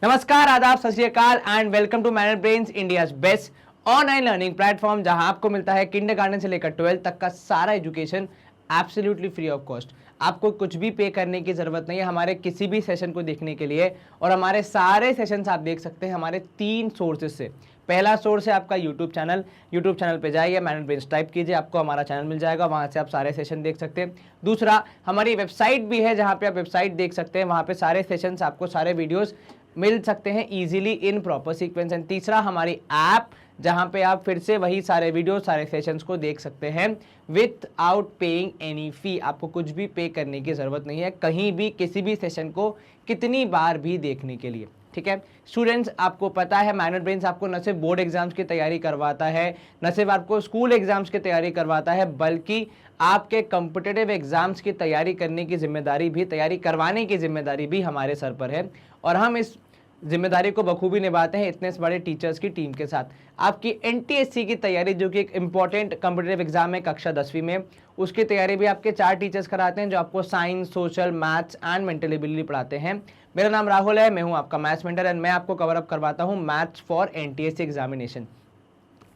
नमस्कार, आदाब, सत श्री अकाल and welcome to Manage Brains, India's best online learning platform, जहां आपको मिलता है किंडरगार्टन से लेकर 12th तक का सारा education absolutely free of cost. आपको कुछ भी पे करने की जरूरत नहीं है हमारे किसी भी सेशन को देखने के लिए। और हमारे सारे सेशंस आप देख सकते हैं हमारे 3 सोर्सेज से। पहला सोर्स है आपका यूट्यूब चैनल पे जाइए, मैनेज ब्रेन्स टाइप कीजिए, आपको हमारा चैनल मिल जाएगा, वहां से आप सारे सेशन देख सकते हैं। दूसरा, हमारी वेबसाइट भी है जहां पे आप वेबसाइट देख सकते हैं, वहां पे सारे सेशंस आपको सारे वीडियोस मिल सकते हैं easily in proper sequence. And तीसरा, हमारी ऐप जहां पे आप फिर से वही सारे वीडियो सारे सेशंस को देख सकते हैं विथ आउट पेइंग एनी फी। आपको कुछ भी पे करने की जरूरत नहीं है कहीं भी किसी भी सेशन को कितनी बार भी देखने के लिए। ठीक है स्टूडेंट्स, आपको पता है मैनेज ब्रेन्स आपको न सिर्फ बोर्ड एग्जाम्स की तैयारी करवाता है, न सिर्फ आपको स्कूल एग्जाम्स की तैयारी करवाता है, बल्कि आपके कॉम्पिटिटिव एग्जाम्स की तैयारी करने की जिम्मेदारी भी, तैयारी करवाने की जिम्मेदारी भी हमारे सर पर है। और हम इस जिम्मेदारी को बखूबी निभाते हैं इतने बड़े टीचर्स की टीम के साथ। आपकी एनटीएससी की तैयारी, जो कि एक इंपॉर्टेंट कॉम्पिटिटिव एग्जाम है कक्षा 10वीं में, उसकी तैयारी भी आपके 4 टीचर्स कराते हैं जो आपको science, social, maths and mental ability पढ़ाते हैं। मेरा नाम राहुल है, मैं हूं आपका मैथ्स मेंटर एंड मैं आपको कवर अप करवाता हूं मैथ्स फॉर एनटीएससी एग्जामिनेशन।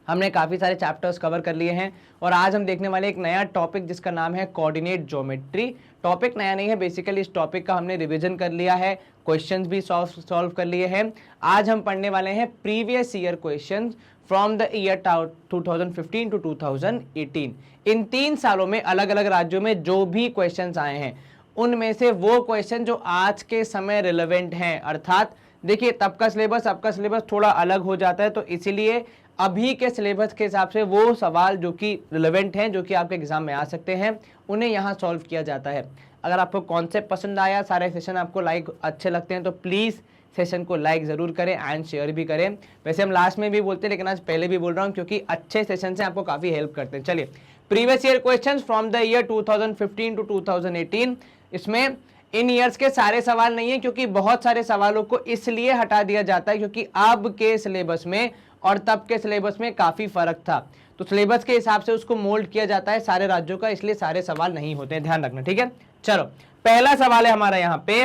हमने काफ़ी सारे चैप्टर्स कवर कर लिए हैं और आज हम देखने वाले एक नया टॉपिक जिसका नाम है कोऑर्डिनेट ज्योमेट्री। टॉपिक नया नहीं है, बेसिकली इस टॉपिक का हमने रिवीजन कर लिया है, क्वेश्चंस भी सॉल्व कर लिए हैं। आज हम पढ़ने वाले हैं previous year questions from the year 2015 to 2018। इन 3 सालों में अलग अलग राज्यों में जो भी क्वेश्चंस आए हैं उनमें से वो क्वेश्चन जो आज के समय रिलेवेंट हैं, अर्थात देखिए तब का सिलेबस आपका सिलेबस थोड़ा अलग हो जाता है, तो इसीलिए अभी के सिलेबस के हिसाब से वो सवाल जो कि रिलेवेंट हैं, जो कि आपके एग्जाम में आ सकते हैं, उन्हें यहाँ सॉल्व किया जाता है। अगर आपको कॉन्सेप्ट पसंद आया, सारे सेशन आपको लाइक अच्छे लगते हैं, तो प्लीज़ सेशन को लाइक ज़रूर करें एंड शेयर भी करें। वैसे हम लास्ट में भी बोलते हैं लेकिन आज पहले भी बोल रहा हूँ क्योंकि अच्छे सेशन से आपको काफ़ी हेल्प करते हैं। चलिए, previous year question from the year 2015 to 2018। इसमें इन ईयर्स के सारे सवाल नहीं है क्योंकि बहुत सारे सवालों को इसलिए हटा दिया जाता है क्योंकि अब के सिलेबस में और तब के सिलेबस में काफी फर्क था, तो सिलेबस के हिसाब से उसको मोल्ड किया जाता है सारे राज्यों का, इसलिए सारे सवाल नहीं होते हैं, ध्यान रखना। ठीक है, चलो पहला सवाल है हमारा यहाँ पे,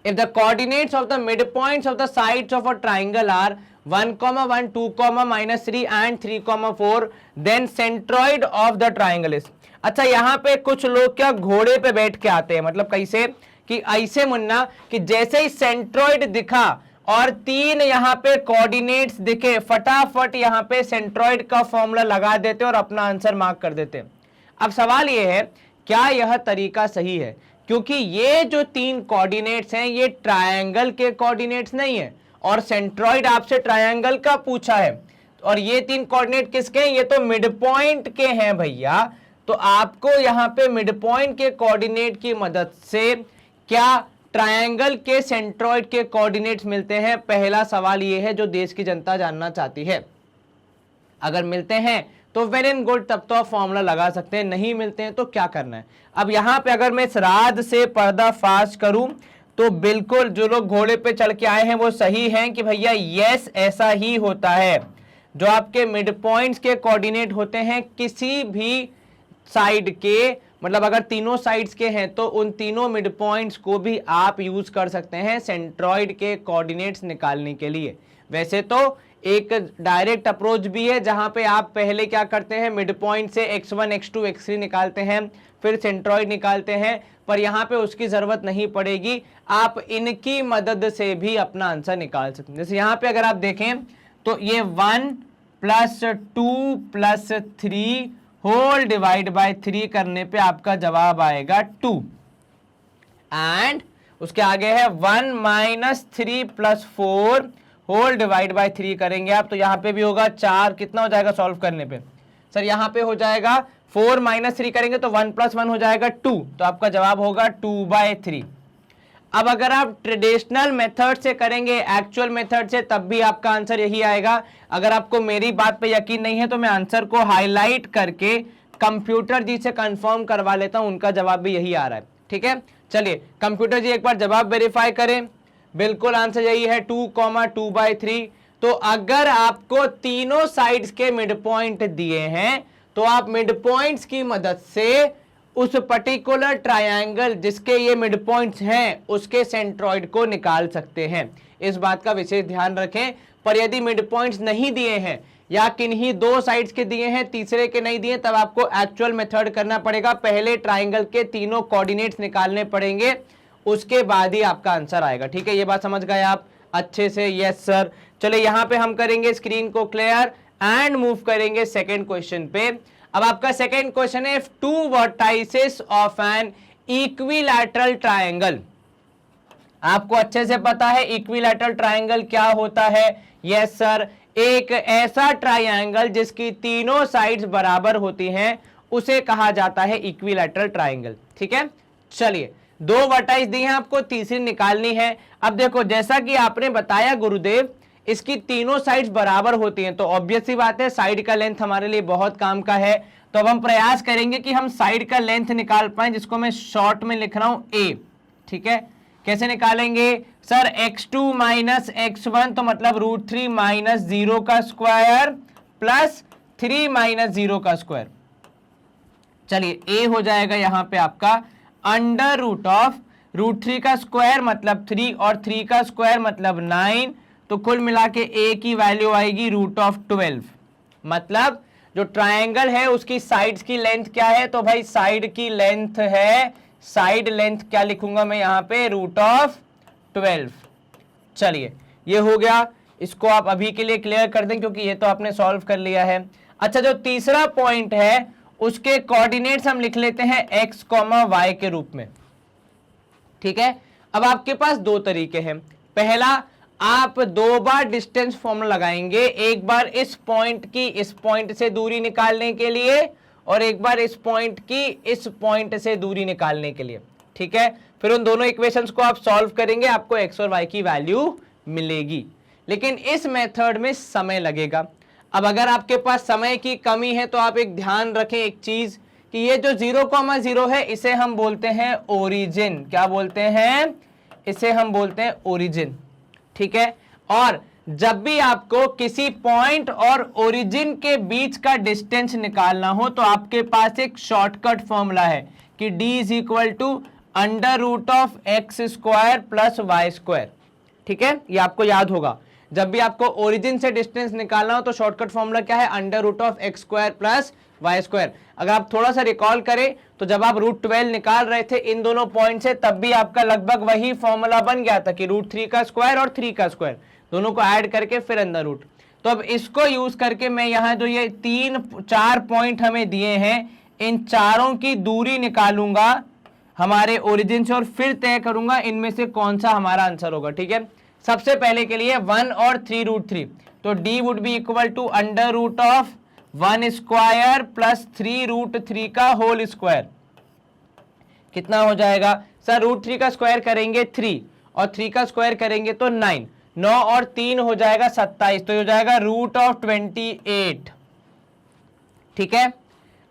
if the coordinates of the mid points of the sides of a triangle are 1,1, 2, -3 and 3,4, then centroid of the triangle is. अच्छा, यहाँ पे कुछ लोग क्या घोड़े पे बैठ के आते हैं, मतलब कैसे कि ऐसे मुन्ना कि जैसे ही सेंट्रॉइड दिखा और 3 यहाँ पे कोऑर्डिनेट्स दिखे, फटाफट यहाँ पे सेंट्रॉइड का फॉर्मूला लगा देते और अपना आंसर मार्क कर देते। अब सवाल ये है, क्या यह तरीका सही है? क्योंकि ये जो 3 कोऑर्डिनेट्स हैं ये ट्रायंगल के कोऑर्डिनेट्स नहीं है और सेंट्रॉइड आपसे ट्रायंगल का पूछा है, और ये 3 कोऑर्डिनेट किसके हैं? ये तो मिड पॉइंट के हैं भैया। तो आपको यहाँ पे मिड पॉइंट के कोऑर्डिनेट की मदद से क्या ट्रायंगल के सेंट्रॉइड के कोऑर्डिनेट्स मिलते हैं? पहला सवाल ये है जो देश की जनता जानना चाहती है। अगर मिलते हैं तो वेरी गुड, तब तो आप फॉर्मूला लगा सकते हैं, नहीं मिलते हैं तो क्या करना है? अब यहाँ पे अगर मैं इस राज से पर्दाफाश करूं तो बिल्कुल जो लोग घोड़े पे चढ़ के आए हैं वो सही हैं कि भैया यस ऐसा ही होता है। जो आपके मिड पॉइंट्स के कोऑर्डिनेट होते हैं किसी भी साइड के, मतलब अगर तीनों साइड्स के हैं तो उन तीनों मिड पॉइंट्स को भी आप यूज कर सकते हैं सेंट्रॉइड के कोऑर्डिनेट्स निकालने के लिए। वैसे तो एक डायरेक्ट अप्रोच भी है जहां पे आप पहले क्या करते हैं, मिड पॉइंट से x1, x2, x3 निकालते हैं, फिर सेंट्रॉइड निकालते हैं, पर यहाँ पे उसकी जरूरत नहीं पड़ेगी, आप इनकी मदद से भी अपना आंसर निकाल सकते हैं। जैसे यहाँ पे अगर आप देखें तो ये 1 + 2 + 3 होल डिवाइड बाय 3 करने पे आपका जवाब आएगा 2, एंड उसके आगे है 1 - 3 + 4 होल डिवाइड बाय 3 करेंगे आप तो यहाँ पे भी होगा 4। कितना हो जाएगा सॉल्व करने पे? सर यहाँ पे हो जाएगा 4 - 3 करेंगे तो 1 + 1 हो जाएगा 2, तो आपका जवाब होगा 2/3। अब अगर आप ट्रेडिशनल मेथड से करेंगे, एक्चुअल मेथड से, तब भी आपका आंसर यही आएगा। अगर आपको मेरी बात पे यकीन नहीं है तो मैं आंसर को हाईलाइट करके कंप्यूटर जी से कंफर्म करवा लेता हूं, उनका जवाब भी यही आ रहा है। ठीक है, चलिए कंप्यूटर जी एक बार जवाब वेरीफाई करें। बिल्कुल आंसर यही है 2,2/3। तो अगर आपको तीनों साइड्स के मिड पॉइंट दिए हैं तो आप मिड पॉइंट्स की मदद से उस पर्टिकुलर ट्रायंगल जिसके ये मिड पॉइंट्स हैं उसके सेंट्रॉइड को निकाल सकते हैं। इस बात का विशेष ध्यान रखें। पर यदि मिड पॉइंट्स नहीं दिए हैं या किन्हीं दो साइड्स के दिए हैं, तीसरे के नहीं दिए, तब आपको एक्चुअल मेथड करना पड़ेगा। पहले ट्राइंगल के तीनों कोऑर्डिनेट्स निकालने पड़ेंगे, उसके बाद ही आपका आंसर आएगा। ठीक है, ये बात समझ गए आप अच्छे से? Yes sir. चलो यहां पे हम करेंगे स्क्रीन को क्लियर एंड मूव करेंगे सेकेंड क्वेश्चन पे। अब आपका सेकेंड क्वेश्चन है, two vertices of an equilateral triangle. आपको अच्छे से पता है इक्विलैटरल ट्रायंगल क्या होता है? यस सर, एक ऐसा ट्रायंगल जिसकी तीनों साइड्स बराबर होती हैं उसे कहा जाता है इक्विलैटरल ट्रायंगल। ठीक है, चलिए दो वर्टाइस दी हैं आपको, तीसरी निकालनी है। अब देखो, जैसा कि आपने बताया गुरुदेव, इसकी तीनों साइड्स बराबर होती हैं, तो ऑब्वियस सी बात है साइड का लेंथ हमारे लिए बहुत काम का है। तो अब हम प्रयास करेंगे कि हम साइड का लेंथ निकाल पाए, जिसको मैं शॉर्ट में लिख रहा हूं a। ठीक है, कैसे निकालेंगे सर? x2 माइनस x1, तो मतलब √3 माइनस 0 का स्क्वायर प्लस 3 माइनस 0 का स्क्वायर। चलिए a हो जाएगा यहां पे आपका अंडर रूट ऑफ √3 का स्क्वायर मतलब 3 और 3 का स्क्वायर मतलब 9, तो कुल मिला के a की वैल्यू आएगी √12। मतलब जो ट्रायंगल है उसकी साइड्स की लेंथ क्या है? तो भाई साइड की लेंथ है, साइड लेंथ क्या लिखूंगा मैं यहाँ पे? √12। चलिए ये हो गया, इसको आप अभी के लिए क्लियर कर दें क्योंकि ये तो आपने सॉल्व कर लिया है। अच्छा, जो तीसरा पॉइंट है उसके कोऑर्डिनेट्स हम लिख लेते हैं x, y के रूप में। ठीक है, अब आपके पास दो तरीके हैं। पहला, आप दो बार डिस्टेंस फॉर्मूला लगाएंगे, एक बार इस पॉइंट की इस पॉइंट से दूरी निकालने के लिए और एक बार इस पॉइंट की इस पॉइंट से दूरी निकालने के लिए। ठीक है, फिर उन दोनों इक्वेशंस को आप सॉल्व करेंगे, आपको x और y की वैल्यू मिलेगी। लेकिन इस मेथड में समय लगेगा। अब अगर आपके पास समय की कमी है तो आप एक ध्यान रखें एक चीज कि ये जो 0,0 है इसे हम बोलते हैं ओरिजिन। क्या बोलते हैं? इसे हम बोलते हैं ओरिजिन। ठीक है, और जब भी आपको किसी पॉइंट और ओरिजिन के बीच का डिस्टेंस निकालना हो तो आपके पास एक शॉर्टकट फॉर्मूला है कि d = √x² प्लस y²। ठीक है, ये आपको याद होगा। जब भी आपको ओरिजिन से डिस्टेंस निकालना हो तो शॉर्टकट फॉर्मूला क्या है? √x² plus y²। अगर आप थोड़ा सा रिकॉल करें तो जब आप √12 निकाल रहे थे इन दोनों पॉइंट से, तब भी आपका लगभग वही फॉर्मूला बन गया था कि √3 का स्क्वायर और 3 का स्क्वायर दोनों को ऐड करके फिर अंदर रूट। तो अब इसको यूज करके मैं यहाँ जो ये 4 पॉइंट हमें दिए हैं इन चारों की दूरी निकालूंगा हमारे ओरिजिन से और फिर तय करूंगा इनमें से कौन सा हमारा आंसर होगा। ठीक है, सबसे पहले के लिए 1 और 3 √3, तो d would be equal to √1² plus 3 √3 का होल स्क्वायर। कितना हो जाएगा सर? √3 का स्क्वायर करेंगे 3 और 3 का स्क्वायर करेंगे तो 9, 9 और 3 हो जाएगा 27, तो हो जाएगा √28। ठीक है,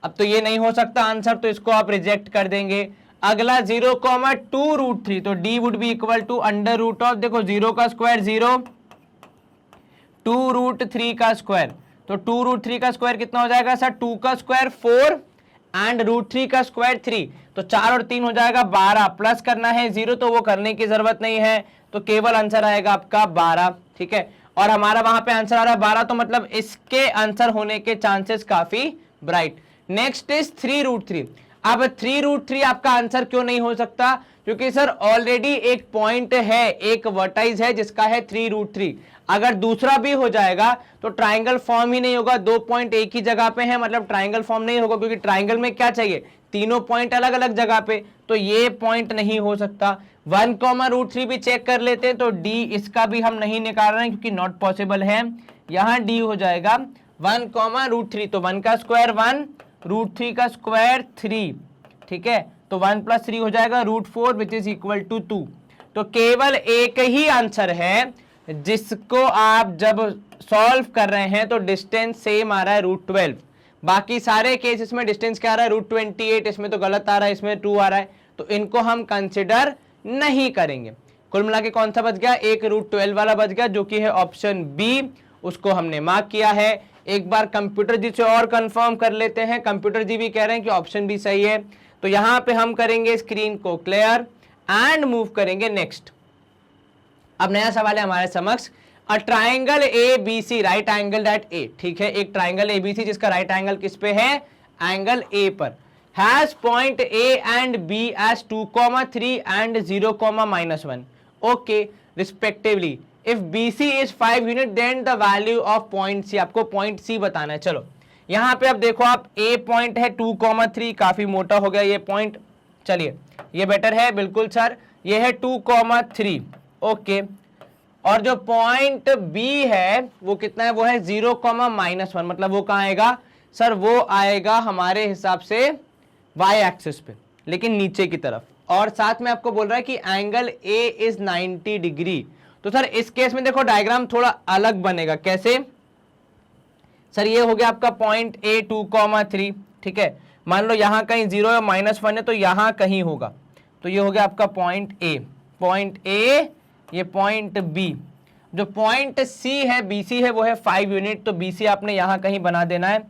अब तो ये नहीं हो सकता आंसर, तो इसको आप रिजेक्ट कर देंगे। अगला 0,2 √3, तो d would be equal to √, देखो 0 का स्क्वायर 0, 2 √3 का स्क्वायर, तो 2 √3 का स्क्वायर कितना हो जाएगा सर? 2 का स्क्वायर 4 एंड √3 का स्क्वायर 3, तो 4 और 3 हो जाएगा 12, प्लस करना है 0 तो वो करने की जरूरत नहीं है, तो केवल आंसर आएगा आपका 12। ठीक है, और हमारा वहां पे आंसर आ रहा है 12, तो मतलब इसके आंसर होने के चांसेस काफी ब्राइट। Next is 3 √3। अब 3 √3 आपका आंसर क्यों नहीं हो सकता? क्योंकि सर ऑलरेडी एक पॉइंट है, एक वर्टाइस है जिसका है 3 √3। अगर दूसरा भी हो जाएगा तो ट्राइंगल फॉर्म ही नहीं होगा। 2 पॉइंट एक ही जगह पे हैं, मतलब ट्राइंगल फॉर्म नहीं होगा, क्योंकि ट्राइंगल में क्या चाहिए? तीनों पॉइंट अलग अलग जगह पे, तो ये पॉइंट नहीं हो सकता। 1, √3 भी चेक कर लेते हैं, तो d इसका भी हम नहीं निकाल रहे हैं क्योंकि नॉट पॉसिबल है। यहाँ d हो जाएगा 1, √3, तो 1 का स्क्वायर 1, √3 का स्क्वायर 3। ठीक है, तो 1 + 3 हो जाएगा √4 विच इज इक्वल टू 2। तो केवल एक ही आंसर है जिसको आप जब सॉल्व कर रहे हैं तो डिस्टेंस सेम आ रहा है √12। बाकी सारे केसेस में डिस्टेंस क्या आ रहा है? √28, इसमें तो गलत आ रहा है, इसमें 2 आ रहा है, तो इनको हम कंसिडर नहीं करेंगे। कुल मिला के कौन सा बच गया? एक √12 वाला बच गया, जो कि है ऑप्शन बी, उसको हमने मार्क किया है। एक बार कंप्यूटर जी से और कंफर्म कर लेते हैं। कंप्यूटर जी भी कह रहे हैं कि ऑप्शन बी सही है। तो यहां पे हम करेंगे स्क्रीन को क्लियर एंड मूव करेंगे नेक्स्ट। अब नया सवाल है हमारे समक्ष, a triangle A B C right angle at A, ठीक है, एक ट्राइंगल ए बी सी जिसका राइट एंगल किस पे है, एंगल ए पर, has point A and B as 2,3 and 0,-1 okay respectively. If B C is 5 unit then the value of point C, आपको point सी बताना है। चलो यहां पे अब देखो आप, ए पॉइंट है 2,3, काफी मोटा हो गया ये पॉइंट, चलिए ये बेटर है बिल्कुल सर, ये है 2,3 ओके, और जो पॉइंट बी है वो कितना है, वो है 0,-1, मतलब वो कहां आएगा सर, वो आएगा हमारे हिसाब से वाई एक्सिस पे, लेकिन नीचे की तरफ, और साथ में आपको बोल रहा है कि एंगल ए इज 90 डिग्री। तो सर इस केस में देखो डायग्राम थोड़ा अलग बनेगा, कैसे सर, ये हो गया आपका पॉइंट ए 2,3, ठीक है, मान लो यहां कहीं 0 या -1 है तो यहां कहीं होगा, तो ये हो गया आपका पॉइंट ए, ये पॉइंट बी, जो पॉइंट सी है बी सी है वो है 5 यूनिट, तो बी सी आपने यहां कहीं बना देना है,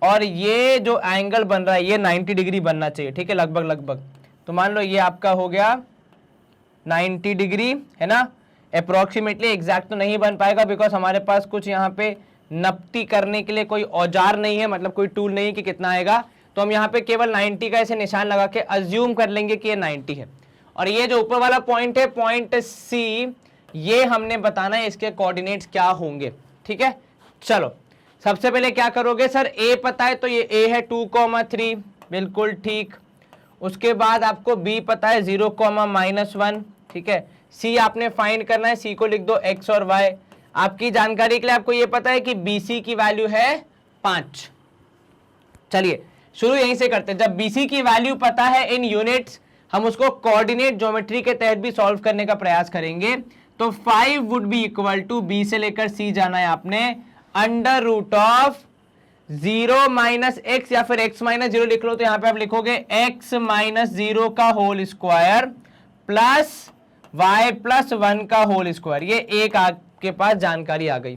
और ये जो एंगल बन रहा है ये 90 डिग्री बनना चाहिए, ठीक है, लगभग, तो मान लो ये आपका हो गया 90 डिग्री, है ना, अप्रोक्सीमेटली, एग्जैक्ट तो नहीं बन पाएगा बिकॉज हमारे पास कुछ यहाँ पे नपटी करने के लिए कोई औजार नहीं है, मतलब कोई टूल नहीं है कि कितना आएगा, तो हम यहाँ पे केवल 90 का ऐसे निशान लगा के अज्यूम कर लेंगे कि ये 90 है, और ये जो ऊपर वाला पॉइंट है पॉइंट सी, ये हमने बताना है इसके कोऑर्डिनेट्स क्या होंगे, ठीक है। चलो सबसे पहले क्या करोगे सर, ए पता है तो ये ए है 2,3 बिल्कुल ठीक, उसके बाद आपको बी पता है 0,-1, ठीक है, सी आपने फाइंड करना है, सी को लिख दो एक्स और वाई, आपकी जानकारी के लिए आपको ये पता है कि बी सी की वैल्यू है 5। चलिए शुरू यहीं से करते हैं, जब बी सी की वैल्यू पता है इन यूनिट्स, हम उसको कोऑर्डिनेट ज्योमेट्री के तहत भी सॉल्व करने का प्रयास करेंगे, तो 5 would be equal to, B से लेकर सी जाना है आपने, अंडर रूट ऑफ 0 - x या फिर x - 0 लिख लो, तो यहां पे आप लिखोगे x - 0 का होल स्क्वायर प्लस y + 1 का होल स्क्वायर, ये एक आपके पास जानकारी आ गई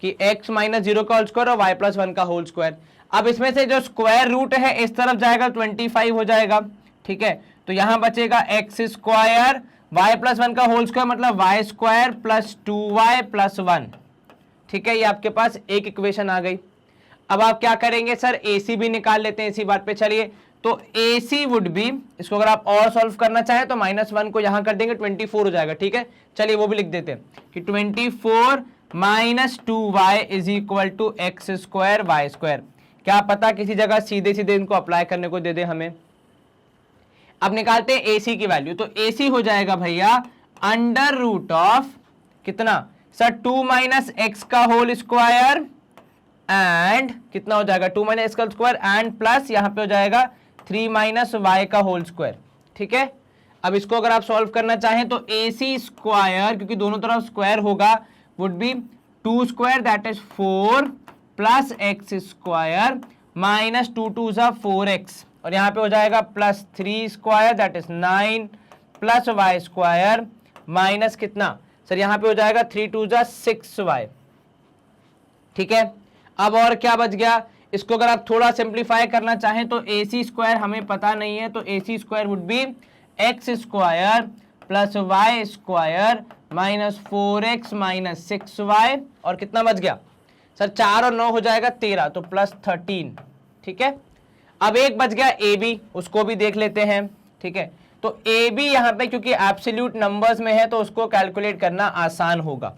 कि x - 0 का होल स्क्वायर और y + 1 का होल स्क्वायर। अब इसमें से जो स्क्वायर रूट है इस तरफ जाएगा 25 हो जाएगा, ठीक है, तो यहां बचेगा x स्क्वायर, y + 1 का होल स्क्वायर मतलब y स्क्वायर प्लस 2y + 1, ठीक है, ये आपके पास एक इक्वेशन आ गई। अब आप क्या करेंगे सर, AC भी निकाल लेते हैं इसी बात पे, चलिए, तो AC वुड बी, इसको अगर आप और सॉल्व करना चाहें तो -1 को यहां कर देंगे, 24 हो जाएगा, ठीक है, चलिए वो भी लिख देते हैं कि 24 - 2y = x square y square, क्या पता किसी जगह सीधे सीधे इनको अप्लाई करने को दे दे हमें। अब निकालते हैं AC की वैल्यू, तो AC हो जाएगा भैया अंडर रूट ऑफ कितना सर, 2 - x का होल स्क्वायर एंड कितना हो जाएगा 2 - x का स्क्वायर एंड प्लस यहां पे हो जाएगा 3 - y का होल स्क्वायर, ठीक है। अब इसको अगर आप सॉल्व करना चाहें तो AC स्क्वायर, क्योंकि दोनों तरफ स्क्वायर होगा, would be 2 square that is 4 plus x square minus 2 2 4x, और यहां पे हो जाएगा plus 3 square that is 9 plus y square minus कितना सर, यहां पे हो जाएगा 3 2 6y, ठीक है। अब और क्या बच गया, इसको अगर आप थोड़ा सिंप्लीफाई करना चाहें तो AC स्क्वायर हमें पता नहीं है, तो AC square would be x square plus y square minus 4x minus 6y, और कितना बच गया सर, 4 और 9 हो जाएगा 13, तो प्लस 13, ठीक है। अब एक बच गया AB, उसको भी देख लेते हैं, ठीक है, तो AB यहाँ पे क्योंकि एब्सोल्यूट नंबर्स में है तो उसको कैलकुलेट करना आसान होगा,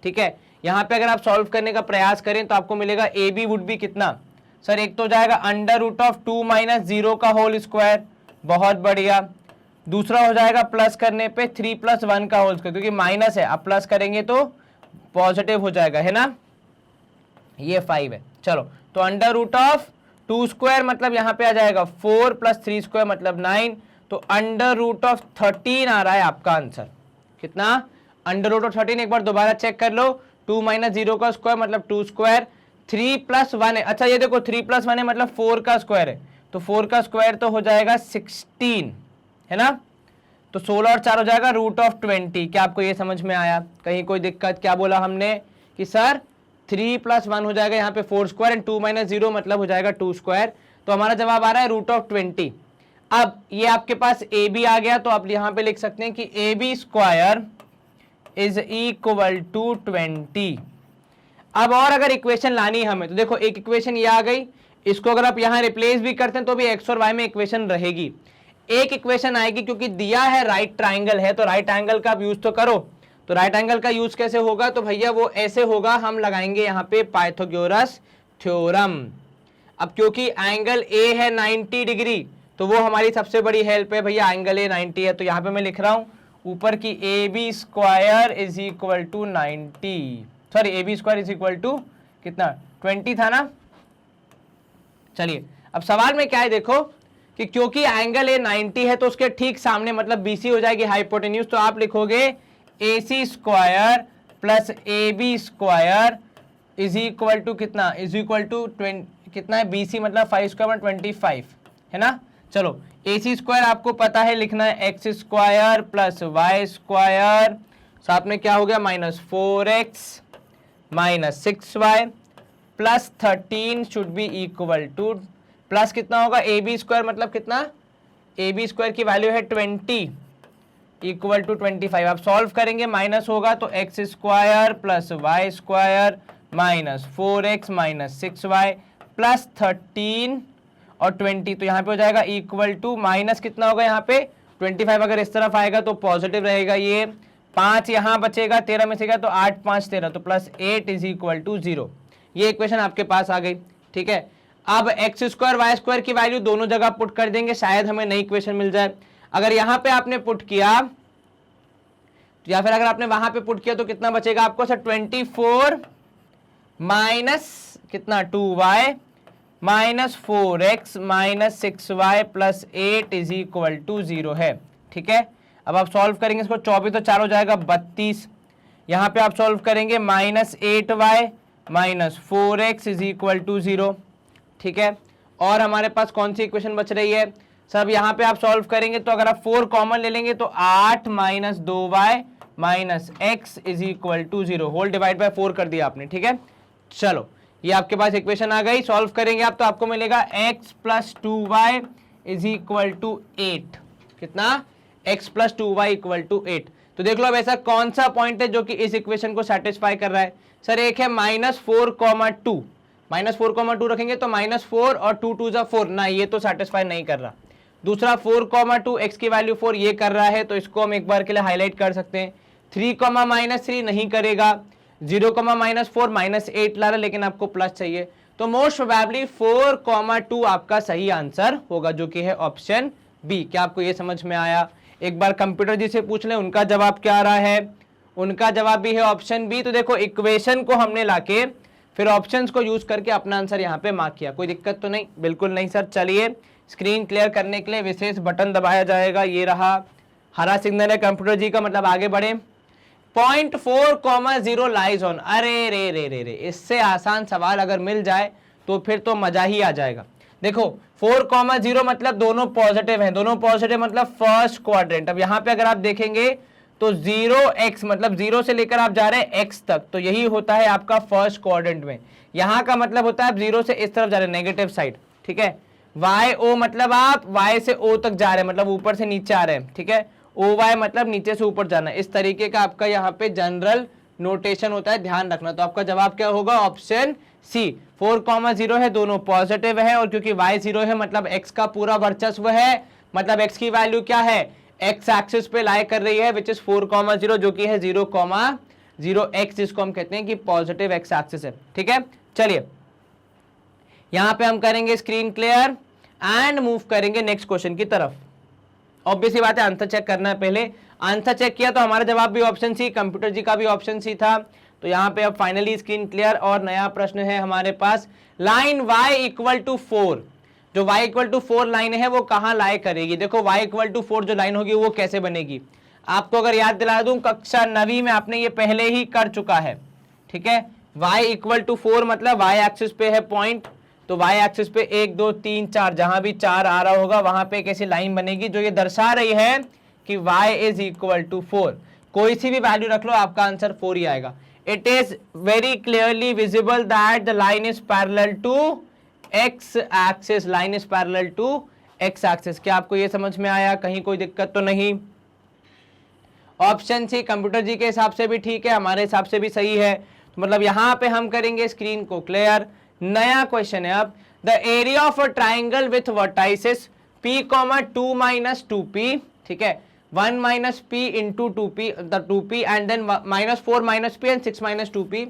ठीक है। यहाँ पे अगर आप सॉल्व करने का प्रयास करें तो आपको मिलेगा AB वुड बी कितना सर, एक तो जाएगा अंडर रूट ऑफ 2 - 0 का होल स्क्वायर, बहुत बढ़िया, दूसरा हो जाएगा प्लस करने पे 3 + 1 का होल स्क्वायर, क्योंकि माइनस है, आप प्लस करेंगे तो पॉजिटिव हो जाएगा, है ना, ये 5 है। चलो तो अंडर रूट ऑफ 2 स्क्वायर मतलब यहाँ पे आ जाएगा 4 + 3 स्क्वायर मतलब 9, तो अंडर रूट ऑफ 13 आ रहा है आपका आंसर, कितना अंडर रूट ऑफ 13, एक बार दोबारा चेक कर लो, 2 - 0 का स्क्वायर मतलब 2 स्क्वायर, 3 + 1 है, अच्छा ये देखो 3 + 1 है मतलब 4 का स्क्वायर है, तो 4 का स्क्वायर तो हो जाएगा 16, है ना, तो 16 और 4 हो जाएगा √20। क्या आपको ये समझ में आया, कहीं कोई दिक्कत, क्या बोला हमने कि सर 3 + 1 हो जाएगा यहाँ पे 4 स्क्वायर एंड 2 - 0 मतलब हो जाएगा 2 स्क्वायर, तो हमारा जवाब आ रहा है √20। अब ये आपके पास ए बी आ गया, तो आप यहां पे लिख सकते हैं कि A B square is equal to 20। अब और अगर इक्वेशन लानी है हमें, तो देखो एक इक्वेशन ये आ गई, इसको अगर आप यहां रिप्लेस भी करते हैं तो भी एक्स और वाई में इक्वेशन रहेगी। एक इक्वेशन आएगी क्योंकि दिया है राइट ट्राइंगल है, तो राइट एंगल का आप यूज तो करो। तो राइट एंगल का यूज कैसे होगा, तो भैया वो ऐसे होगा, हम लगाएंगे यहाँ पे पाइथागोरस थ्योरम। अब क्योंकि एंगल ए है 90 डिग्री, तो वो हमारी सबसे बड़ी हेल्प है भैया, एंगल ए 90 है, तो यहाँ पे मैं लिख रहा हूं ऊपर की A B square is equal to 90, sorry A B square is equal to कितना 20 था ना। चलिए अब सवाल में क्या है, देखो कि क्योंकि एंगल ए 90 है तो उसके ठीक सामने मतलब बीसी हो जाएगी हाइपोटेन्यूज, तो आप लिखोगे A C square plus A B square is equal to कितना, इज इक्वल टू कितना है बीसी मतलब 5 स्क्वायर 25 है ना। चलो ए सी स्क्वायर आपको पता है लिखना है x square plus y square, साथ में क्या हो गया -4x minus 6y plus 13 should be equal to, plus कितना होगा ए बी स्क्वायर मतलब कितना, ए बी स्क्वायर की वैल्यू है 20 इक्वल टू 25। आप सॉल्व करेंगे माइनस होगा तो x square plus y square minus 4x minus 6y plus 13 और 20, तो यहाँ पे हो जाएगा इक्वल टू माइनस कितना होगा यहाँ पे 25, अगर इस तरफ आएगा तो पॉजिटिव रहेगा, ये 5 यहाँ बचेगा 13 में से गया तो 8 5 13, तो प्लस 8 इज इक्वल टू 0। ये इक्वेशन आपके पास आ गई, ठीक है। अब एक्स स्क्वायर वाई स्क्वायर की वैल्यू दोनों जगह पुट कर देंगे, शायद हमें नई इक्वेशन मिल जाए। अगर यहाँ पे आपने पुट किया या फिर अगर आपने वहां पे पुट किया तो कितना बचेगा आपको सर 24 माइनस कितना 2y minus 4x minus 6y plus 8 is equal to 0 है, ठीक है। अब आप सॉल्व करेंगे इसको, 24 तो 4 हो जाएगा 32, यहाँ पे आप सॉल्व करेंगे minus 8y minus 4x is equal to 0, ठीक है। और हमारे पास कौन सी इक्वेशन बच रही है सब, यहाँ पे आप सॉल्व करेंगे तो अगर आप 4 कॉमन ले लेंगे तो 8 minus 2y minus x is equal to 0, whole divide by 4 कर दिया आपने, ठीक है। चलो ये आपके पास इक्वेशन आ गई, सॉल्व करेंगे आप तो आपको मिलेगा x plus 2y is equal to 8, कितना x plus 2y equal to 8। तो देख लो अब ऐसा कौन सा पॉइंट है जो कि इस इक्वेशन को सेटिस्फाई कर रहा है। सर एक है -4,2, -4,2 रखेंगे तो -4 और 2 2 जा 4 ना, ये तो सेटिस्फाई नहीं कर रहा। दूसरा 4,2 x की वैल्यू 4 ये कर रहा है, तो इसको हम एक बार के लिए हाईलाइट कर सकते हैं। 3, -3 नहीं करेगा, 0, -4 -8 ला रहा है, लेकिन आपको प्लस चाहिए, तो मोस्ट प्रोबेबली 4,2 आपका सही आंसर होगा, जो कि है ऑप्शन बी। क्या आपको ये समझ में आया? एक बार कंप्यूटर जी से पूछ लें उनका जवाब क्या आ रहा है, उनका जवाब भी है ऑप्शन बी। तो देखो इक्वेशन को हमने लाके फिर ऑप्शंस को यूज करके अपना आंसर यहाँ पे मार्क किया, कोई दिक्कत तो नहीं? बिल्कुल नहीं सर। चलिए स्क्रीन क्लियर करने के लिए विशेष बटन दबाया जाएगा, ये रहा, हरा सिग्नल है कंप्यूटर जी का, मतलब आगे बढ़े। 0.4,0 लाइज ऑन, अरे रे रे रे रे, इससे आसान सवाल अगर मिल जाए तो फिर तो मजा ही आ जाएगा। देखो 4,0 मतलब दोनों पॉजिटिव हैं, दोनों पॉजिटिव मतलब फर्स्ट क्वाड्रेंट। अब यहाँ पे अगर आप देखेंगे तो 0x मतलब 0 से लेकर आप जा रहे हैं x तक, तो यही होता है आपका फर्स्ट क्वाड्रेंट में। यहाँ का मतलब होता है आप 0 से इस तरफ जा रहे हैं, नेगेटिव साइड, ठीक है। y-o मतलब आप y से o तक जा रहे हैं, मतलब ऊपर से नीचे आ रहे हैं, ठीक है। OY मतलब नीचे से ऊपर जाना है। इस तरीके का आपका यहाँ पे जनरल नोटेशन होता है, ध्यान रखना। तो आपका जवाब क्या होगा? Option C. 4,0 है, दोनों पॉजिटिव है, और क्योंकि y 0 है मतलब x का पूरा वर्चस्व है, मतलब x की वैल्यू क्या है, x एक्सिस पे लाई कर रही है, विच इज 4,0 जो कि है 0,0x, जिसको हम कहते हैं कि पॉजिटिव x एक्सिस है, ठीक है। चलिए यहां पे हम करेंगे स्क्रीन क्लियर एंड मूव करेंगे नेक्स्ट क्वेश्चन की तरफ। ऑब्वियसली बात है, आंसर चेक करना है पहले। आंसर चेक किया तो हमारा जवाब भी ऑप्शन सी, कंप्यूटर जी का भी ऑप्शन सी था। तो यहाँ पे अब फाइनली स्क्रीन क्लियर, और नया प्रश्न है हमारे पास। लाइन y इक्वल टू 4, जो y इक्वल टू 4 लाइन है वो कहाँ लाई करेगी? देखो y इक्वल टू 4 जो लाइन होगी वो कैसे बनेगी, आपको अगर याद दिला दूं कक्षा 9वीं में आपने ये पहले ही कर चुका है, ठीक है। y इक्वल टू 4 मतलब y एक्सिस पे है पॉइंट, तो y एक्सिस पे 1 2 3 4 जहां भी 4 आ रहा होगा वहां पे एक ऐसी लाइन बनेगी जो ये दर्शा रही है कि y इज इक्वल टू 4। कोई सी भी वैल्यू रख लो, आपका आंसर 4 ही आएगा। It is very clearly visible that the line is parallel to x axis, line is parallel to x axis. क्या आपको ये समझ में आया? कहीं कोई दिक्कत तो नहीं? ऑप्शन सी कंप्यूटर जी के हिसाब से भी ठीक है, हमारे हिसाब से भी सही है। तो मतलब यहां पे हम करेंगे स्क्रीन को क्लियर। नया क्वेश्चन है अब, the area of a triangle with vertices p, 2 minus 2p, ठीक है, 1 minus p into 2p, the 2p and then minus 4 minus p and 6 minus 2p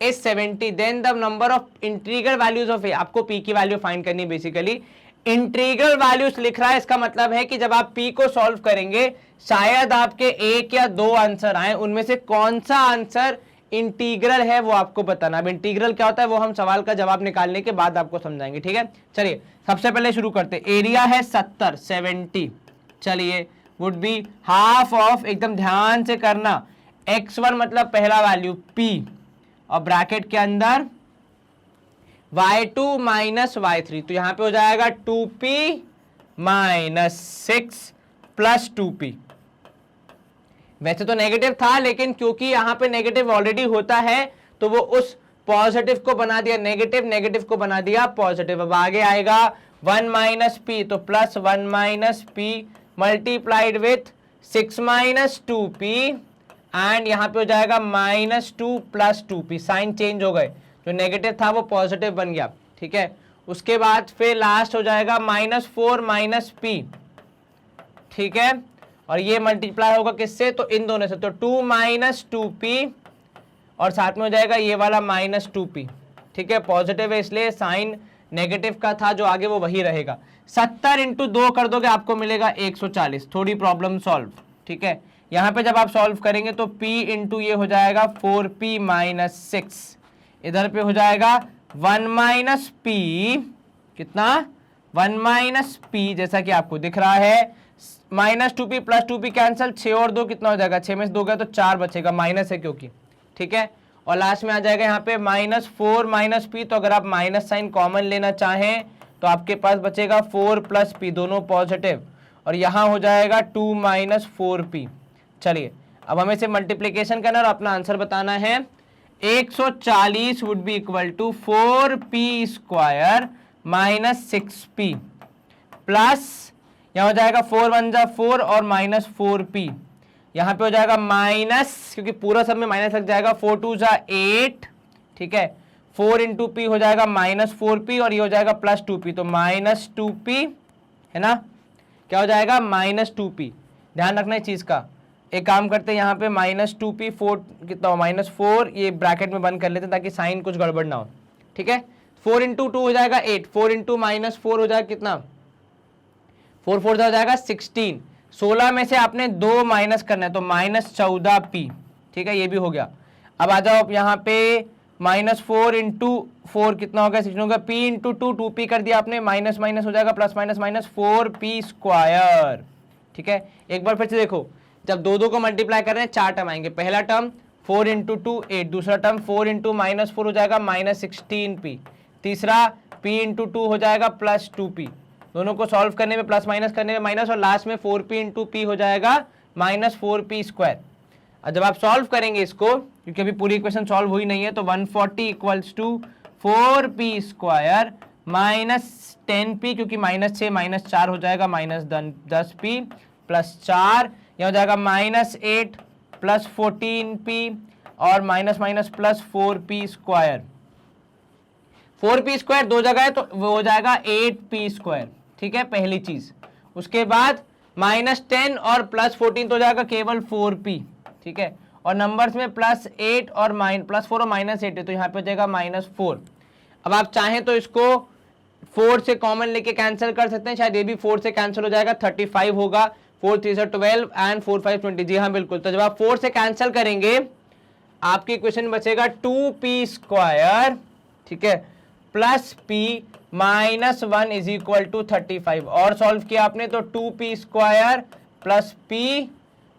is 70, then the number of integral values of a। आपको p की value find करनी, basically integral values लिख रहा है। इसका मतलब है कि जब आप p को सॉल्व करेंगे शायद आपके एक या दो आंसर आए, उनमें से कौन सा आंसर इंटीग्रल है वो आपको बताना। अब इंटीग्रल क्या होता है वो हम सवाल का जवाब निकालने के बाद आपको समझाएंगे, ठीक है। चलिए सबसे पहले शुरू करते। एरिया है 70, 70, चलिए वुड बी हाफ ऑफ, एकदम ध्यान से करना, x1 मतलब पहला वैल्यू p और ब्रैकेट के अंदर y2 माइनस y3, तो यहां पे हो जाएगा 2p माइनस 6 प्लस 2p। वैसे तो नेगेटिव था, लेकिन क्योंकि यहां पे नेगेटिव ऑलरेडी होता है तो वो उस पॉजिटिव को बना दिया नेगेटिव, नेगेटिव को बना दिया पॉजिटिव। अब आगे आएगा 1 माइनस पी, तो plus 1 minus P multiplied with 6 minus 2p and यहां पे हो जाएगा minus 2 plus 2p। Sign change हो गए, जो नेगेटिव था वो पॉजिटिव बन गया, ठीक है। उसके बाद फिर लास्ट हो जाएगा माइनस 4 माइनस p, ठीक है, और ये मल्टीप्लाई होगा किससे? तो इन दोनों से, तो 2 माइनस 2p और साथ में हो जाएगा ये वाला माइनस 2p, ठीक है। पॉजिटिव है इसलिए साइन नेगेटिव का था जो आगे वो वही रहेगा। 70 इंटू 2 कर दोगे आपको मिलेगा 140। थोड़ी प्रॉब्लम सॉल्व, ठीक है। यहां पे जब आप सॉल्व करेंगे तो p इंटू ये हो जाएगा 4p माइनस 6, इधर पे हो जाएगा 1 माइनस p, कितना? 1 माइनस p, जैसा कि आपको दिख रहा है। Minus 2p plus 2p cancel, 6 और 2 कितना हो जाएगा? 6 में से 2 गया तो 4 बचेगा, माइनस है क्योंकि, ठीक है। और लास्ट में आ जाएगा यहाँ पे माइनस 4 माइनस p, तो अगर आप माइनस साइन कॉमन लेना चाहें तो आपके पास बचेगा 4 प्लस p, दोनों पॉजिटिव, और यहाँ हो जाएगा 2 माइनस 4p। चलिए अब हमें से मल्टीप्लीकेशन करना और अपना आंसर बताना है। 140 would be equal to 4p square minus 6p plus, यहाँ हो जाएगा 4 1 जा 4 और माइनस 4p, यहाँ पे हो जाएगा माइनस, क्योंकि पूरा सब में माइनस लग जाएगा, 4 2 जा 8, ठीक है, 4 इंटू p हो जाएगा माइनस 4p और ये हो जाएगा प्लस 2p, तो माइनस 2p है ना, क्या हो जाएगा? Minus 2p। ध्यान रखना इस चीज़ का। एक काम करते हैं, यहाँ पे माइनस 2p 4 कितना हो? माइनस 4, ये ब्रैकेट में बंद कर लेते हैं ताकि साइन कुछ गड़बड़ ना हो, ठीक है। 4 इंटू 2 हो जाएगा 8, 4 इंटू माइनस 4 हो जाएगा कितना? 4 4 हो जाएगा 16। 16 में से आपने 2 माइनस करना है तो माइनस 14p, ठीक है, ये भी हो गया। अब आ जाओ यहाँ पे माइनस 4 इंटू 4 कितना होगा? 16 होगा। p इंटू 2 2p कर दिया आपने, माइनस माइनस हो जाएगा plus minus minus 4p square, ठीक है। एक बार फिर से देखो, जब दो को मल्टीप्लाई कर रहे हैं 4 टर्म आएंगे। पहला टर्म 4 इंटू 2 8, दूसरा टर्म 4 इंटू माइनस 4 हो जाएगा माइनस 16p, तीसरा p इंटू 2 हो जाएगा प्लस 2p, दोनों को सॉल्व करने में प्लस माइनस करने में माइनस, और लास्ट में 4p इंटू p हो जाएगा माइनस 4p स्क्वायर। अब जब आप सॉल्व करेंगे इसको, क्योंकि अभी पूरी इक्वेशन सॉल्व हुई नहीं है, तो 140 equals to 4p square minus 10p, क्योंकि माइनस 6 माइनस 4 हो जाएगा माइनस 10p प्लस 4, यह हो जाएगा माइनस 8 प्लस 14p और minus minus plus 4p square. 4p square दो जगह है तो वो हो जाएगा 8p स्क्वायर, ठीक है, पहली चीज। उसके बाद माइनस 10 और प्लस 14 तो हो जाएगा केवल 4p, ठीक है, और नंबर्स में प्लस 8 और प्लस 4 और माइनस 8 है तो यहाँ पे हो जाएगा माइनस 4। अब आप चाहें तो इसको 4 से कॉमन लेके कैंसिल कर सकते हैं, शायद ये भी 4 से कैंसिल हो जाएगा, 35 होगा, 4 3 से 12 एंड 4 5 20, जी हाँ बिल्कुल। तो जब आप 4 से कैंसिल करेंगे आपकी इक्वेशन बचेगा 2p स्क्वायर, ठीक है, plus p minus 1 is equal to 35, और सॉल्व किया आपने तो 2p स्क्वायर प्लस p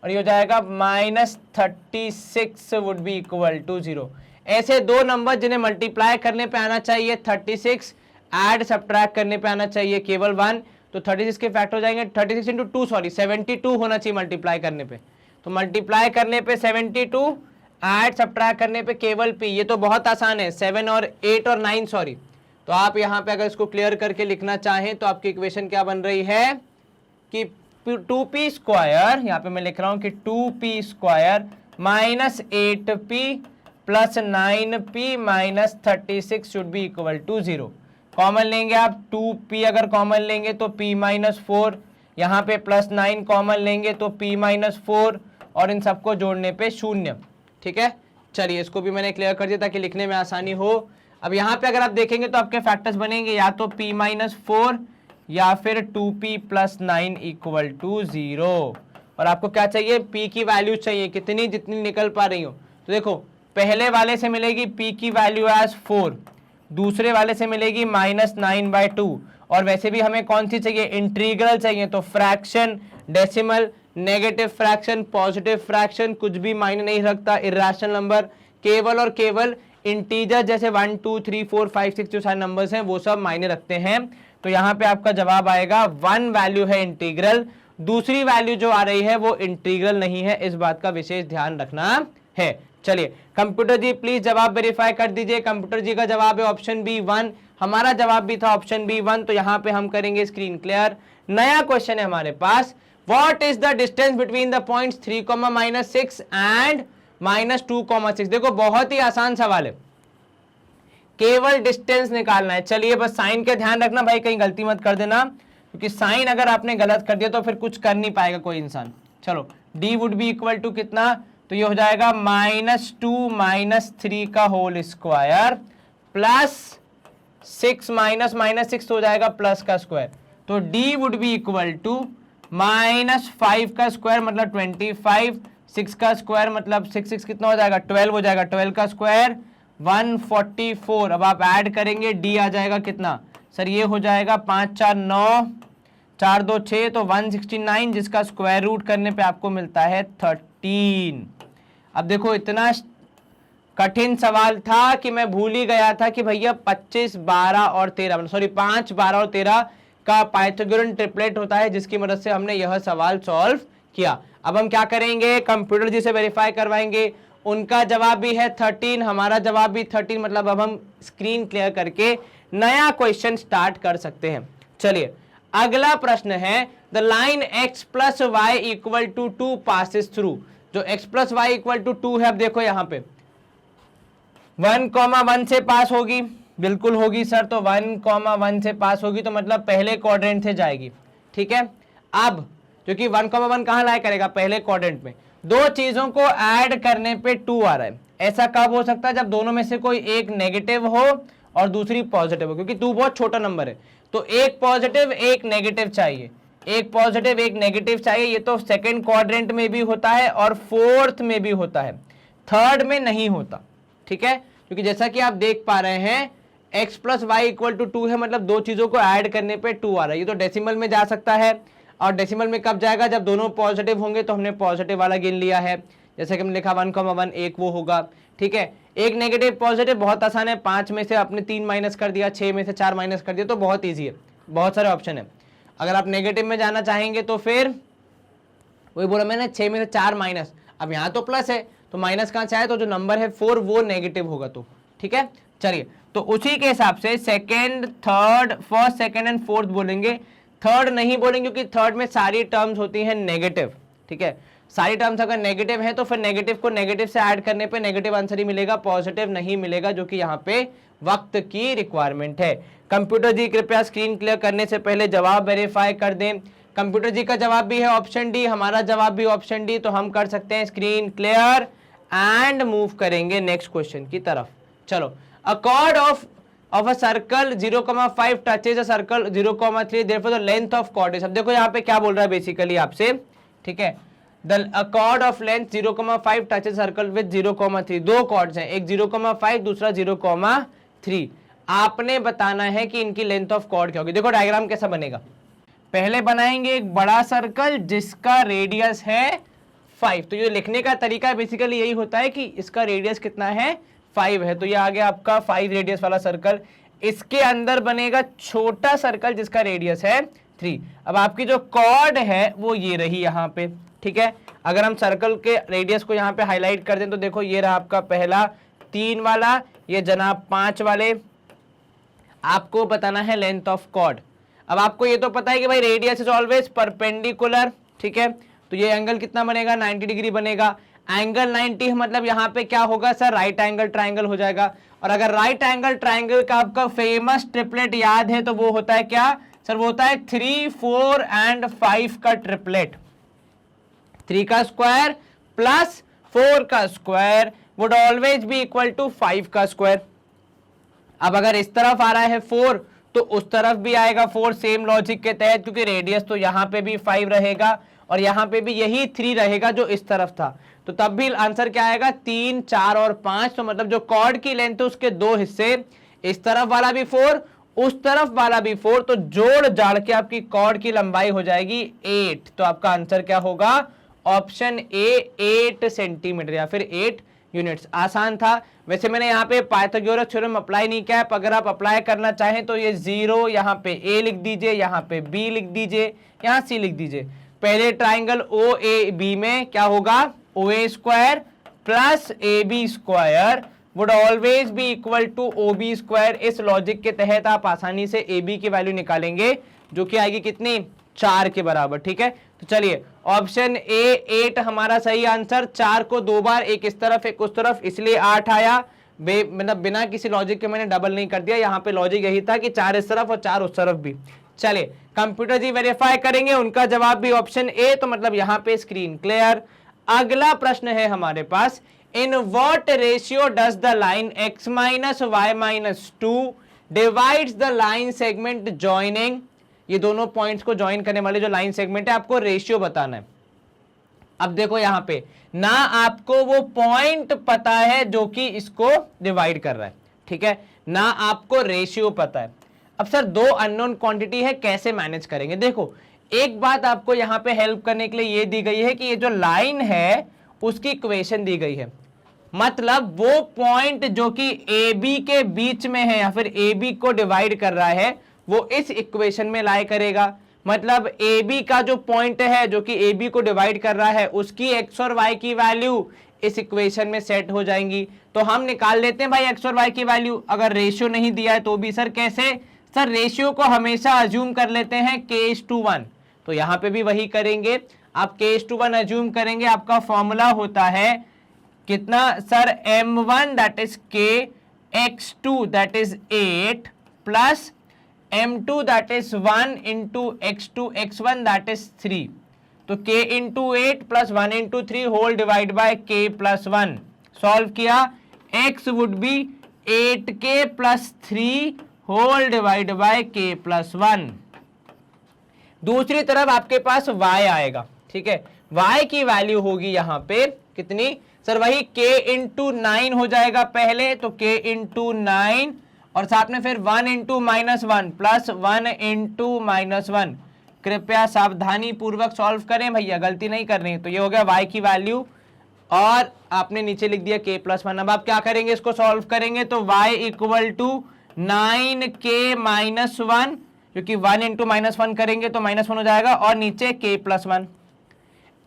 और ये हो जाएगा minus 36 would be equal to 0। ऐसे दो नंबर जिन्हें मल्टीप्लाई करने पे आना चाहिए 36, ऐड सब्ट्रैक्ट करने पे आना चाहिए केवल 1, तो 36 के फैक्टर हो जाएंगे 36 इंटू 2 सॉरी 72 होना चाहिए मल्टीप्लाई करने पे, तो मल्टीप्लाई करने पे 72, ऐड सब्ट्रैक्ट करने पे केवल p। ये तो बहुत आसान है, 7 और 8 और 9 सॉरी तो आप यहाँ पे अगर इसको क्लियर करके लिखना चाहें तो आपकी इक्वेशन क्या बन रही है कि 2p स्क्वायर, यहाँ पे मैं लिख रहा हूं कि 2p square minus 8p plus 9p minus 36 should be equal to 0। Common लेंगे आप 2p, अगर कॉमन लेंगे तो p माइनस 4, यहाँ पे प्लस 9 कॉमन लेंगे तो p माइनस 4, और इन सबको जोड़ने पे 0। ठीक है, चलिए इसको भी मैंने क्लियर कर दिया ताकि लिखने में आसानी हो। अब यहाँ पे अगर आप देखेंगे तो आपके फैक्टर्स बनेंगे या तो p माइनस 4 या फिर 2p प्लस 9 इक्वल टू 0। और आपको क्या चाहिए, p की वैल्यू चाहिए कितनी, जितनी निकल पा रही हो। तो देखो पहले वाले से मिलेगी p की वैल्यू एज 4, दूसरे वाले से मिलेगी -9/2, और वैसे भी हमें कौन सी चाहिए, इंटीग्रल चाहिए। तो fraction, decimal, negative fraction, positive fraction कुछ भी मायने नहीं रखता, इर्रेशनल नंबर, केवल और केवल इंटीजर जैसे 1 2 3 4 5 6 जो सारे नंबर्स हैं वो सब मायने रखते हैं। तो यहाँ पे आपका जवाब आएगा 1 वैल्यू है इंटीग्रल, दूसरी वैल्यू जो आ रही है वो इंटीग्रल नहीं है, इस बात का विशेष ध्यान रखना है। चलिए कंप्यूटर जी प्लीज जवाब वेरीफाई कर दीजिए। कंप्यूटर जी का जवाब है ऑप्शन बी 1, हमारा जवाब भी था ऑप्शन बी 1। तो यहाँ पे हम करेंगे स्क्रीन क्लियर। नया क्वेश्चन है हमारे पास, what is the distance between the points 3,-6 and -2,6। देखो बहुत ही आसान सवाल है, केवल डिस्टेंस निकालना है। चलिए बस साइन का ध्यान रखना भाई, कहीं गलती मत कर देना, क्योंकि साइन अगर आपने गलत कर दिया तो फिर कुछ कर नहीं पाएगा कोई इंसान। चलो d would be equal to कितना, तो ये हो जाएगा -2 - 3 का होल स्क्वायर प्लस 6 -6 हो जाएगा प्लस का स्क्वायर। तो d would be equal to -5 का स्क्वायर मतलब 25, 6 का स्क्वायर मतलब 6 कितना हो जाएगा, 12 हो जाएगा, 12 का स्क्वायर 144। अब आप ऐड करेंगे d आ जाएगा कितना सर, ये हो जाएगा 5 4 9, 4 2 6, तो 169, जिसका स्क्वायर रूट करने पे आपको मिलता है 13। अब देखो इतना कठिन सवाल था कि मैं भूल ही गया था कि भैया 25 12 और 13, सॉरी 5 12 और 13 का पाइथागोरन ट्रिपलेट होता है, जिसकी मदद से हमने यह सवाल सॉल्व किया। अब हम क्या करेंगे, कंप्यूटर जी से वेरीफाई करवाएंगे। उनका जवाब भी है 13, हमारा जवाब भी 13, मतलब अब हम स्क्रीन क्लियर करके नया क्वेश्चन स्टार्ट कर सकते हैं। चलिए अगला प्रश्न है, the line x plus y equal to 2 passes through. जो x plus y equal to 2 है, अब देखो यहाँ पे 1,1 से पास होगी, बिल्कुल होगी सर। तो 1,1 से पास होगी तो मतलब पहले क्वाड्रेंट से जाएगी। ठीक है, अब क्योंकि 1,1 कहाँ लाया करेगा, पहले क्वाड्रेंट में। दो चीजों को ऐड करने पे 2 आ रहा है। ऐसा कब हो सकता है, जब दोनों में से कोई एक नेगेटिव हो और दूसरी पॉजिटिव हो, क्योंकि 2 बहुत छोटा नंबर है। तो एक पॉजिटिव एक नेगेटिव चाहिए, एक पॉजिटिव एक नेगेटिव चाहिए। ये तो सेकंड क्वाड्रेंट में भी होता है और फोर्थ में भी होता है, थर्ड में नहीं होता। ठीक है, क्योंकि जैसा कि आप देख पा रहे हैं x plus y equal to 2 है, मतलब दो चीजों को ऐड करने पे 2 आ रहा है। ये तो डेसिमल में जा सकता है, और डेसिमल में कब जाएगा, जब दोनों पॉजिटिव होंगे। तो हमने पॉजिटिव वाला गिन लिया है, जैसे कि हमने लिखा 1,1 एक वो होगा। ठीक है, एक नेगेटिव पॉजिटिव बहुत आसान है, 5 में से आपने 3 माइनस कर दिया, 6 में से 4 माइनस कर दिया, तो बहुत ईजी है, बहुत सारे ऑप्शन है। अगर आप नेगेटिव में जाना चाहेंगे तो फिर वही बोला मैंने, 6 में से 4 माइनस, अब यहाँ तो प्लस है तो माइनस कहाँ से आए, तो जो नंबर है 4 वो नेगेटिव होगा। तो ठीक है, चलिए तो उसी के हिसाब से second third, first second and fourth बोलेंगे। थर्ड नहीं बोलेंगे क्योंकि थर्ड में सारी टर्म्स होती हैं नेगेटिव। ठीक है, सारी टर्म्स अगर नेगेटिव है तो फिर नेगेटिव को नेगेटिव से ऐड करने पे नेगेटिव आंसर ही मिलेगा, पॉजिटिव नहीं मिलेगा, जो कि यहाँ पे वक्त की रिक्वायरमेंट है। कंप्यूटर जी कृपया स्क्रीन क्लियर करने से पहले जवाब वेरीफाई कर दें। कंप्यूटर जी का जवाब भी है ऑप्शन डी, हमारा जवाब भी ऑप्शन डी। तो हम कर सकते हैं स्क्रीन क्लियर एंड मूव करेंगे नेक्स्ट क्वेश्चन की तरफ। चलो, अ cord of a circle 0,5 touches a circle 0,3, therefore the length of chord is। अब देखो यहाँ पे क्या बोल रहा है बेसिकली आपसे। ठीक है, a chord of length 0,5 touches circle with 0,3, दो कॉर्ड्स हैं, एक 0,5 दूसरा 0,3। आपने बताना है कि इनकी लेंथ ऑफ कॉर्ड क्या होगी। देखो डायग्राम कैसा बनेगा, पहले बनाएंगे एक बड़ा सर्कल जिसका रेडियस है 5। तो ये लिखने का तरीका बेसिकली यही होता है कि इसका रेडियस कितना है, 5 है। तो ये आ गया आपका 5 रेडियस वाला सर्कल। इसके अंदर बनेगा छोटा सर्कल जिसका रेडियस है 3। अब आपकी जो कॉर्ड है वो ये रही यहाँ पे। ठीक है, अगर हम सर्कल के रेडियस को यहाँ पे हाईलाइट कर दें तो देखो ये रहा आपका पहला 3 वाला, ये जनाब 5 वाले। आपको बताना है लेंथ ऑफ कॉर्ड। अब आपको ये तो पता है कि भाई रेडियस इज ऑलवेज परपेंडिकुलर, ठीक है, तो ये एंगल कितना बनेगा 90 डिग्री बनेगा। एंगल 90 मतलब यहाँ पे क्या होगा सर, राइट एंगल ट्राइंगल हो जाएगा। और अगर राइट एंगल ट्राइंगल का आपका फेमस ट्रिपलेट याद है तो वो होता है क्या सर, वो होता है 3, 4 एंड 5 का ट्रिपलेट। 3 का स्क्वायर प्लस 4 का square would always be equal to 5 का स्क्वायर। अब अगर इस तरफ आ रहा है 4 तो उस तरफ भी आएगा 4, सेम लॉजिक के तहत, क्योंकि रेडियस तो यहाँ पे भी 5 रहेगा और यहाँ पे भी यही 3 रहेगा जो इस तरफ था, तो तब भी आंसर क्या आएगा 3, 4 और 5। तो मतलब जो कॉर्ड की लेंथ है उसके दो हिस्से, इस तरफ वाला भी 4 उस तरफ वाला भी 4, तो जोड़ जाड़ के आपकी कॉर्ड की लंबाई हो जाएगी 8। तो आपका आंसर क्या होगा, ऑप्शन ए 8 सेंटीमीटर या फिर 8 यूनिट्स। आसान था। वैसे मैंने यहाँ पे पाइथागोरस थ्योरम अप्लाई नहीं किया है, अगर आप अप्लाई करना चाहें तो ये 0 यहाँ पे ए लिख दीजिए, यहाँ पे बी लिख दीजिए, यहाँ सी लिख दीजिए। पहले ट्राइंगल ओ ए बी में क्या होगा, O A square plus A B square would always be equal to O B square. इस लॉजिक के तहत आप आसानी से ए बी की वैल्यू निकालेंगे जो कि आएगी कितनी, 4 के बराबर, ठीक है। तो चलिए ऑप्शन ए 8 हमारा सही आंसर। 4 को 2 बार, एक इस तरफ एक उस तरफ, इसलिए 8 आया। मतलब बिना किसी लॉजिक के मैंने डबल नहीं कर दिया, यहाँ पे लॉजिक यही था कि 4 इस तरफ और 4 उस तरफ भी। चलिए कंप्यूटर जी वेरीफाई करेंगे, उनका जवाब भी ऑप्शन ए, तो मतलब यहाँ पे स्क्रीन क्लियर। अगला प्रश्न है हमारे पास, in what ratio does the line x minus y minus 2 divides the line segment joining. ये दोनों पॉइंट्स को ज्वाइन करने वाले जो लाइन सेगमेंट है, आपको रेशियो बताना है। अब देखो यहां पे ना आपको वो पॉइंट पता है जो कि इसको डिवाइड कर रहा है, ठीक है, ना आपको रेशियो पता है। अब सर दो अननोन क्वांटिटी है, कैसे मैनेज करेंगे। देखो एक बात आपको यहां पे हेल्प करने के लिए ये दी गई है कि ये जो लाइन है उसकी इक्वेशन दी गई है, मतलब वो पॉइंट जो कि ए बी के बीच में है या फिर ए बी को डिवाइड कर रहा है वो इस इक्वेशन में लाई करेगा। मतलब ए बी का जो पॉइंट है जो कि ए बी को डिवाइड कर रहा है उसकी एक्स और वाई की वैल्यू इस इक्वेशन में सेट हो जाएंगी। तो हम निकाल लेते हैं भाई एक्स और वाई की वैल्यू। अगर रेशियो नहीं दिया है तो भी सर कैसे, सर रेशियो को हमेशा अज्यूम कर लेते हैं k:1, तो यहां पे भी वही करेंगे। आप k:1 अज्यूम करेंगे, आपका फॉर्मूला होता है कितना sir, m1 that is k, x2 that is 8 plus m2 that is 1 into x2 x1 that is 3। तो k into 8 plus 1 into 3 whole divide by k plus 1। Solve किया, x would be 8k plus 3 whole divide by k plus 1। दूसरी तरफ आपके पास y आएगा, ठीक है, y की value होगी यहां पे कितनी सर, वही k इंटू 9 हो जाएगा पहले, तो k इंटू 9 और साथ में फिर 1 इंटू -1 प्लस 1 इंटू -1। कृपया सावधानी पूर्वक सॉल्व करें भैया, गलती नहीं कर रही। तो ये हो गया y की वैल्यू और आपने नीचे लिख दिया k प्लस 1। अब आप क्या करेंगे, इसको सॉल्व करेंगे तो y equal to 9k minus 1, क्योंकि 1 इंटू -1 करेंगे तो -1 हो जाएगा, और नीचे k प्लस 1।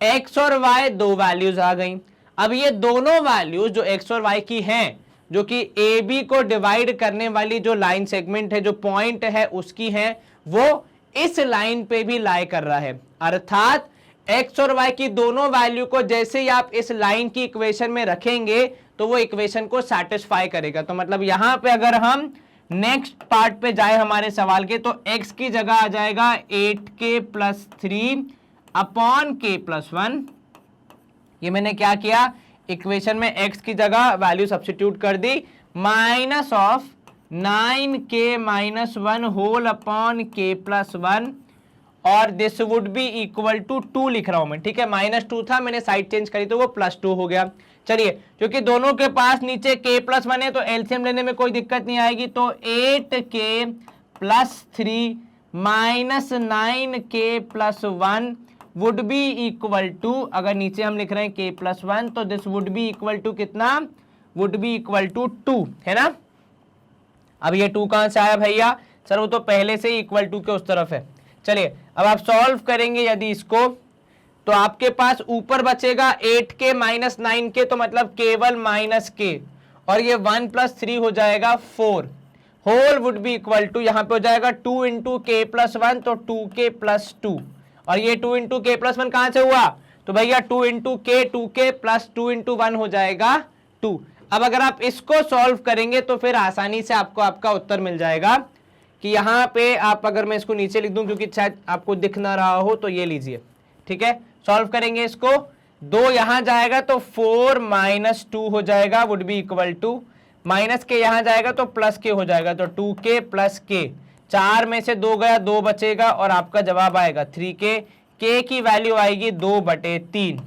x और y दो वैल्यूज आ गई। अब ये दोनों वैल्यूज जो x और y की हैं, जो कि ए बी को डिवाइड करने वाली जो लाइन सेगमेंट है, जो पॉइंट है उसकी है, वो इस लाइन पे भी लाई कर रहा है। अर्थात x और y की दोनों वैल्यू को जैसे ही आप इस लाइन की इक्वेशन में रखेंगे तो वो इक्वेशन को सेटिस्फाई करेगा। तो मतलब यहां पे अगर हम नेक्स्ट पार्ट पे जाए हमारे सवाल के, तो x की जगह आ जाएगा 8k plus 3 upon k plus 1। ये मैंने क्या किया, इक्वेशन में x की जगह वैल्यू सब्स्टिट्यूट कर दी, minus of 9k minus 1 whole upon k plus 1, और this would be equal to 2 लिख रहा हूं मैं, ठीक है, -2 था, मैंने साइड चेंज करी तो वो +2 हो गया। चलिए क्योंकि दोनों के पास नीचे k प्लस 1 है तो एलसीएम लेने में कोई दिक्कत नहीं आएगी। तो 8k plus 3 minus 9k plus 1 would be equal to, अगर नीचे हम लिख रहे हैं k प्लस 1 तो this would be equal to कितना, वुड बी इक्वल टू 2, है ना। अब ये 2 कहां से आया भैया, सर वो तो पहले से ही इक्वल टू के उस तरफ है। चलिए अब आप सॉल्व करेंगे यदि इसको, तो आपके पास ऊपर बचेगा 8k माइनस 9k, तो मतलब केवल -k, और ये 1 प्लस 3 हो जाएगा 4 whole would be equal to, यहाँ पे हो जाएगा 2 इंटू के प्लस 1, तो 2k प्लस 2, और ये 2 इंटू के प्लस 1 कहां से हुआ, तो भैया 2 इंटू के 2k प्लस 2 इंटू 1 हो जाएगा 2। अब अगर आप इसको सॉल्व करेंगे तो फिर आसानी से आपको आपका उत्तर मिल जाएगा कि यहाँ पे आप, अगर मैं इसको नीचे लिख दूं क्योंकि शायद आपको दिख ना रहा हो, तो ये लीजिए, ठीक है, सॉल्व करेंगे इसको, 2 यहां जाएगा तो 4 माइनस 2 हो जाएगा would be equal to, minus k यहां जाएगा तो प्लस के हो जाएगा, तो 2k प्लस के, 4 में से 2 गया, 2 बचेगा और आपका जवाब आएगा 3k। k की वैल्यू आएगी 2/3।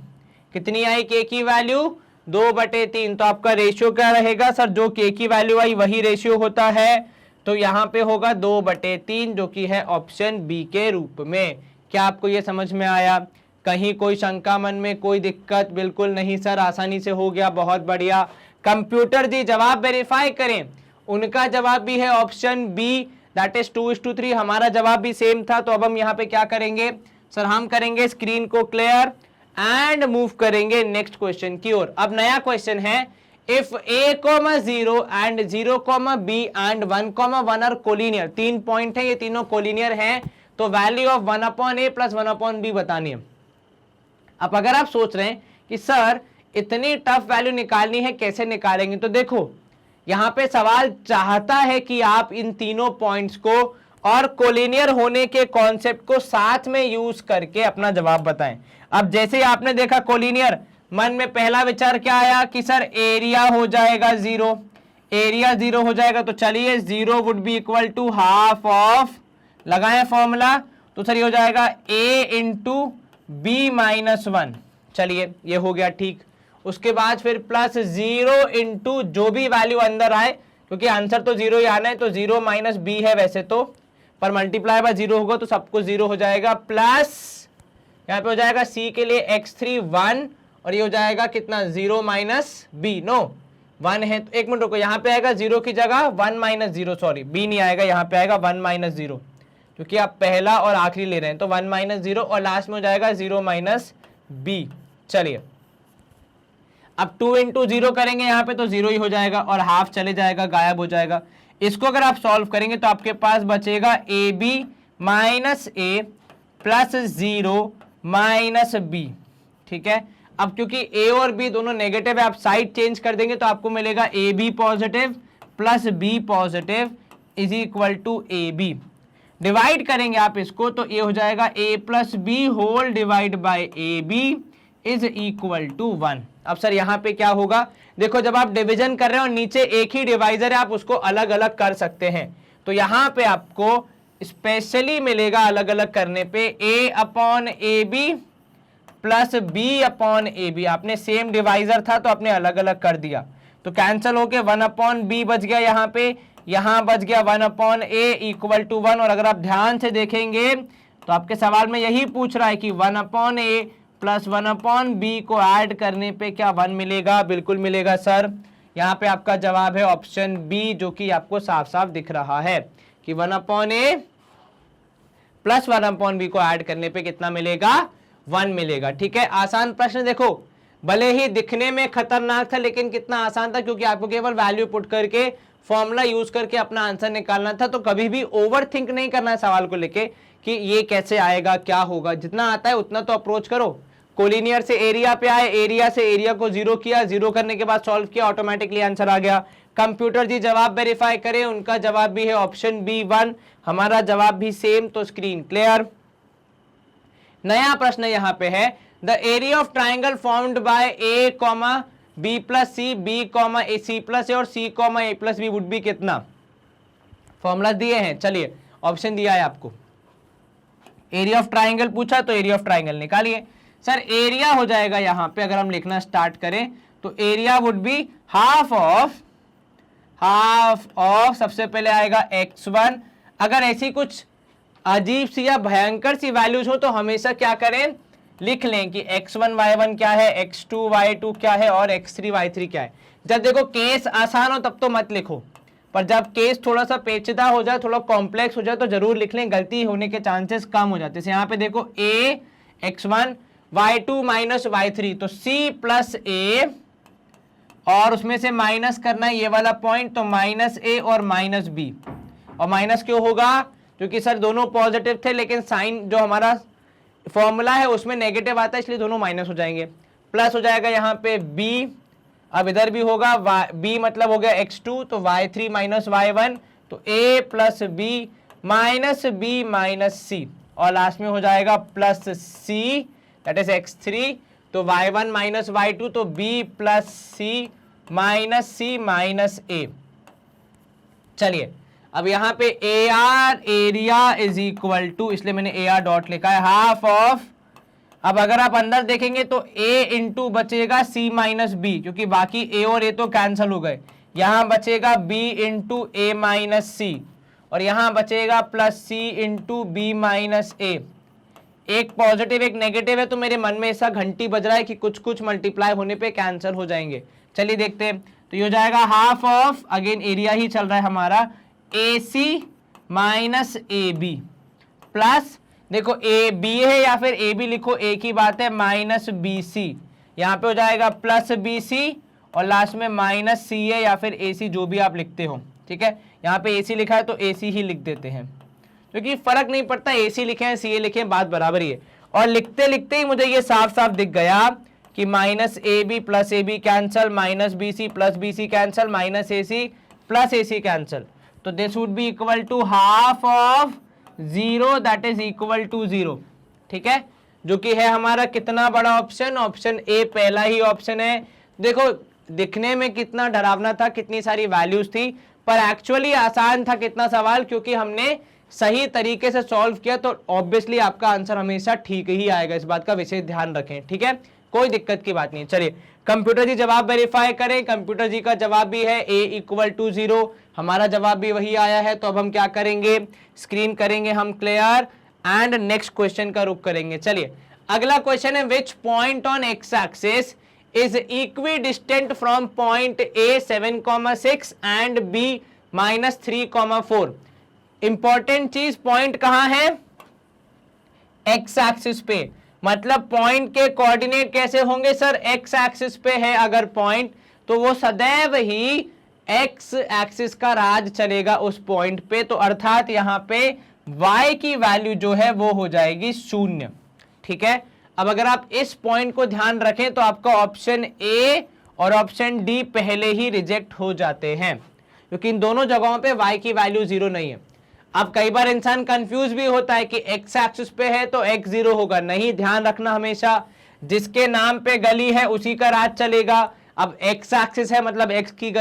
कितनी आई k की वैल्यू, 2/3। तो आपका रेशियो क्या रहेगा सर, जो k की वैल्यू आई वही रेशियो होता है, तो यहाँ पे होगा 2/3, जो कि है ऑप्शन बी के रूप में। क्या आपको ये समझ में आया, कहीं कोई शंका मन में, कोई दिक्कत? बिल्कुल नहीं सर, आसानी से हो गया, बहुत बढ़िया। कंप्यूटर जी जवाब वेरीफाई करें, उनका जवाब भी है ऑप्शन बी, दैट इज 2:3। हमारा जवाब भी सेम था। तो अब हम यहाँ पे क्या करेंगे सर, हम करेंगे स्क्रीन को क्लियर एंड मूव करेंगे नेक्स्ट क्वेश्चन की ओर। अब नया क्वेश्चन है, if a, 0 and 0, b and 1, 1 are collinear. 3 point है, ये तीनों कोलिनियर हैं, तो value of 1/a plus 1/b बतानी है। अब अगर आप सोच रहे हैं कि सर इतनी टफ वैल्यू निकालनी है, कैसे निकालेंगे, तो देखो यहां पे सवाल चाहता है कि आप इन तीनों पॉइंट्स को और कोलिनियर होने के कॉन्सेप्ट को साथ में यूज करके अपना जवाब बताएं। अब जैसे ही आपने देखा कोलिनियर, मन में पहला विचार क्या आया कि सर एरिया हो जाएगा 0, एरिया 0 हो जाएगा, तो चलिए 0 would be equal to half of, लगाएं फॉर्मूला, तो सर ये हो जाएगा a इंटू बी माइनस 1। चलिए ये हो गया ठीक। उसके बाद फिर प्लस 0 इंटू जो भी वैल्यू अंदर आए, क्योंकि आंसर तो 0 ही आना है, तो 0 माइनस बी है वैसे तो, पर मल्टीप्लाई बाय 0 होगा तो सब कुछ 0 हो जाएगा, प्लस यहाँ पे हो जाएगा c के लिए x3 1, और ये हो जाएगा कितना 0 माइनस बी, नो 1 है, तो एक मिनट रुको, यहाँ पे आएगा 0 की जगह 1 माइनस 0, सॉरी b नहीं आएगा, यहाँ पे आएगा 1 माइनस 0, क्योंकि आप पहला और आखिरी ले रहे हैं, तो 1 माइनस 0 और लास्ट में हो जाएगा 0 माइनस बी। चलिए अब 2 इंटू 0 करेंगे यहाँ पे, तो 0 ही हो जाएगा और हाफ चले जाएगा, गायब हो जाएगा। इसको अगर आप सॉल्व करेंगे तो आपके पास बचेगा a b minus a plus 0 minus b, ठीक है। अब क्योंकि a और b दोनों नेगेटिव है, आप साइड चेंज कर देंगे तो आपको मिलेगा a b positive plus b positive is equal to a b. Divide करेंगे आप इसको, तो ये हो जाएगा a plus b whole divide by a b is equal to 1। अब सर यहाँ पे क्या होगा, देखो जब आप डिवीजन कर रहे हो नीचे एक ही डिवाइजर है, आप उसको अलग अलग कर सकते हैं, तो यहाँ पे आपको स्पेशली मिलेगा अलग अलग करने पे a upon a b plus b upon a b. आपने सेम डिवाइजर था तो आपने अलग अलग कर दिया, तो कैंसिल होके 1 अपॉन बी बच गया, यहाँ पे यहाँ बच गया 1 अपॉन ए इक्वल टू 1। और अगर आप ध्यान से देखेंगे तो आपके सवाल में यही पूछ रहा है कि 1 अपॉन ए प्लस 1 अपॉन बी को ऐड करने पे क्या 1 मिलेगा, बिल्कुल मिलेगा सर। यहाँ पे आपका जवाब है ऑप्शन बी, जो कि आपको साफ साफ दिख रहा है कि 1 अपॉन ए प्लस 1 अपॉन बी को ऐड करने पे कितना मिलेगा, 1 मिलेगा, ठीक है। आसान प्रश्न, देखो भले ही दिखने में खतरनाक था लेकिन कितना आसान था, क्योंकि आपको केवल वैल्यू पुट करके फॉर्मूला यूज करके अपना आंसर निकालना था। तो कभी भी ओवर थिंक नहीं करना है सवाल को लेके कि ये कैसे आएगा, क्या होगा, जितना आता है उतना तो अप्रोच करो। कोलिनियर से एरिया पे आए, एरिया से एरिया को 0 किया, 0 करने के बाद सॉल्व किया, ऑटोमेटिकली आंसर आ गया। कंप्यूटर जी जवाब वेरीफाई करें, उनका जवाब भी है ऑप्शन बी 1, हमारा जवाब भी सेम, तो स्क्रीन क्लियर। नया प्रश्न यहाँ पे है, the area of triangle formed by a comma b plus c, b comma a c plus a और c comma a plus b would be कितना। फॉर्मूला दिए हैं, चलिए ऑप्शन दिया है आपको, एरिया ऑफ ट्राइंगल पूछा तो एरिया ऑफ ट्राइंगल निकालिए। सर एरिया हो जाएगा यहाँ पे, अगर हम लिखना स्टार्ट करें तो area would be half of सबसे पहले आएगा x1। अगर ऐसी कुछ अजीब सी या भयंकर सी वैल्यूज हो तो हमेशा क्या करें, लिख लें कि x1 y1 क्या है, x2 y2 क्या है और x3 y3 क्या है। जब देखो केस आसान हो तब तो मत लिखो, पर जब केस थोड़ा सा पेचीदा हो जाए, थोड़ा कॉम्प्लेक्स हो जाए तो जरूर लिख लें, गलती होने के चांसेस कम हो जाते हैं। यहाँ पे देखो a x1 y2 minus y3, तो c प्लस a और उसमें से माइनस करना है ये वाला पॉइंट, तो माइनस ए और माइनस बी। और माइनस क्यों होगा? क्योंकि सर दोनों पॉजिटिव थे, लेकिन साइन जो हमारा फॉर्मूला है उसमें नेगेटिव आता है, इसलिए दोनों माइनस हो जाएंगे। प्लस हो जाएगा यहाँ पे बी, अब इधर भी होगा बी मतलब हो गया x2, तो y3 माइनस y1, तो a plus B minus C, और लास्ट में हो जाएगा plus see that is x3, तो y1 माइनस y2, तो b plus c minus a। चलिए अब यहाँ पे AR area is equal to, इसलिए मैंने AR डॉट लिखा है, हाफ ऑफ, अब अगर आप अंदर देखेंगे तो A इंटू बचेगा C माइनस बी, क्योंकि बाकी A और A तो कैंसिल हो गए, यहां बचेगा B into A minus C, और यहां बचेगा plus C into B minus A। एक पॉजिटिव एक नेगेटिव है, तो मेरे मन में ऐसा घंटी बज रहा है कि कुछ कुछ मल्टीप्लाई होने पे कैंसिल हो जाएंगे। चलिए देखते हैं, तो ये हो जाएगा हाफ ऑफ, अगेन एरिया ही चल रहा है हमारा, AC माइनस AB प्लस, देखो ए बी है या फिर ए बी लिखो, एक ही बात है, माइनस बी सी, यहाँ पे हो जाएगा प्लस बी सी, और लास्ट में माइनस सी है या फिर ए सी, जो भी आप लिखते हो, ठीक है। यहाँ पे ए सी लिखा है तो ए सी ही लिख देते हैं, क्योंकि फर्क नहीं पड़ता, ए सी लिखे हैं सी ए लिखे हैं, बात बराबर ही है। और लिखते लिखते ही मुझे ये साफ साफ दिख गया कि minus a b plus A b cancel, minus b c plus b c cancel, minus a c plus a c cancel, तो this would be equal to half of 0 that is equal to 0, ठीक है, जो कि है हमारा कितना बड़ा option, option A पहला ही ऑप्शन है। देखो दिखने में कितना डरावना था, कितनी सारी वैल्यूज थी, पर एक्चुअली आसान था कितना सवाल, क्योंकि हमने सही तरीके से सॉल्व किया, तो ऑब्वियसली आपका आंसर हमेशा ठीक ही आएगा, इस बात का विशेष ध्यान रखें, ठीक है, कोई दिक्कत की बात नहीं। चलिए कंप्यूटर जी जवाब वेरीफाई करें, कंप्यूटर जी का जवाब भी है a इक्वल टू 0, हमारा जवाब भी वही आया है, तो अब हम क्या करेंगे, स्क्रीन करेंगे हम क्लियर, एंड नेक्स्ट क्वेश्चन का रुख करेंगे। चलिए अगला क्वेश्चन है, which point on x axis is equi distant from point A 7,6 and B -3,4। Important चीज, पॉइंट कहां है, एक्स एक्सिस पे, मतलब पॉइंट के कोऑर्डिनेट कैसे होंगे सर, एक्स एक्सिस पे है अगर पॉइंट, तो वो सदैव ही एक्स एक्सिस का राज चलेगा उस पॉइंट पे, तो अर्थात यहां पे y की वैल्यू जो है वो हो जाएगी 0, ठीक है। अब अगर आप इस पॉइंट को ध्यान रखें तो आपका ऑप्शन ए और ऑप्शन डी पहले ही रिजेक्ट हो जाते हैं, क्योंकि इन दोनों जगहों पे y की वैल्यू 0 नहीं है। अब कई बार इंसान कंफ्यूज भी होता है कि एक्स एक्सिस पे है तो x 0 होगा, नहीं, ध्यान रखना हमेशा जिसके नाम पे गली है उसी का राज चलेगा। अब एक्स एक्सिस है मतलब x की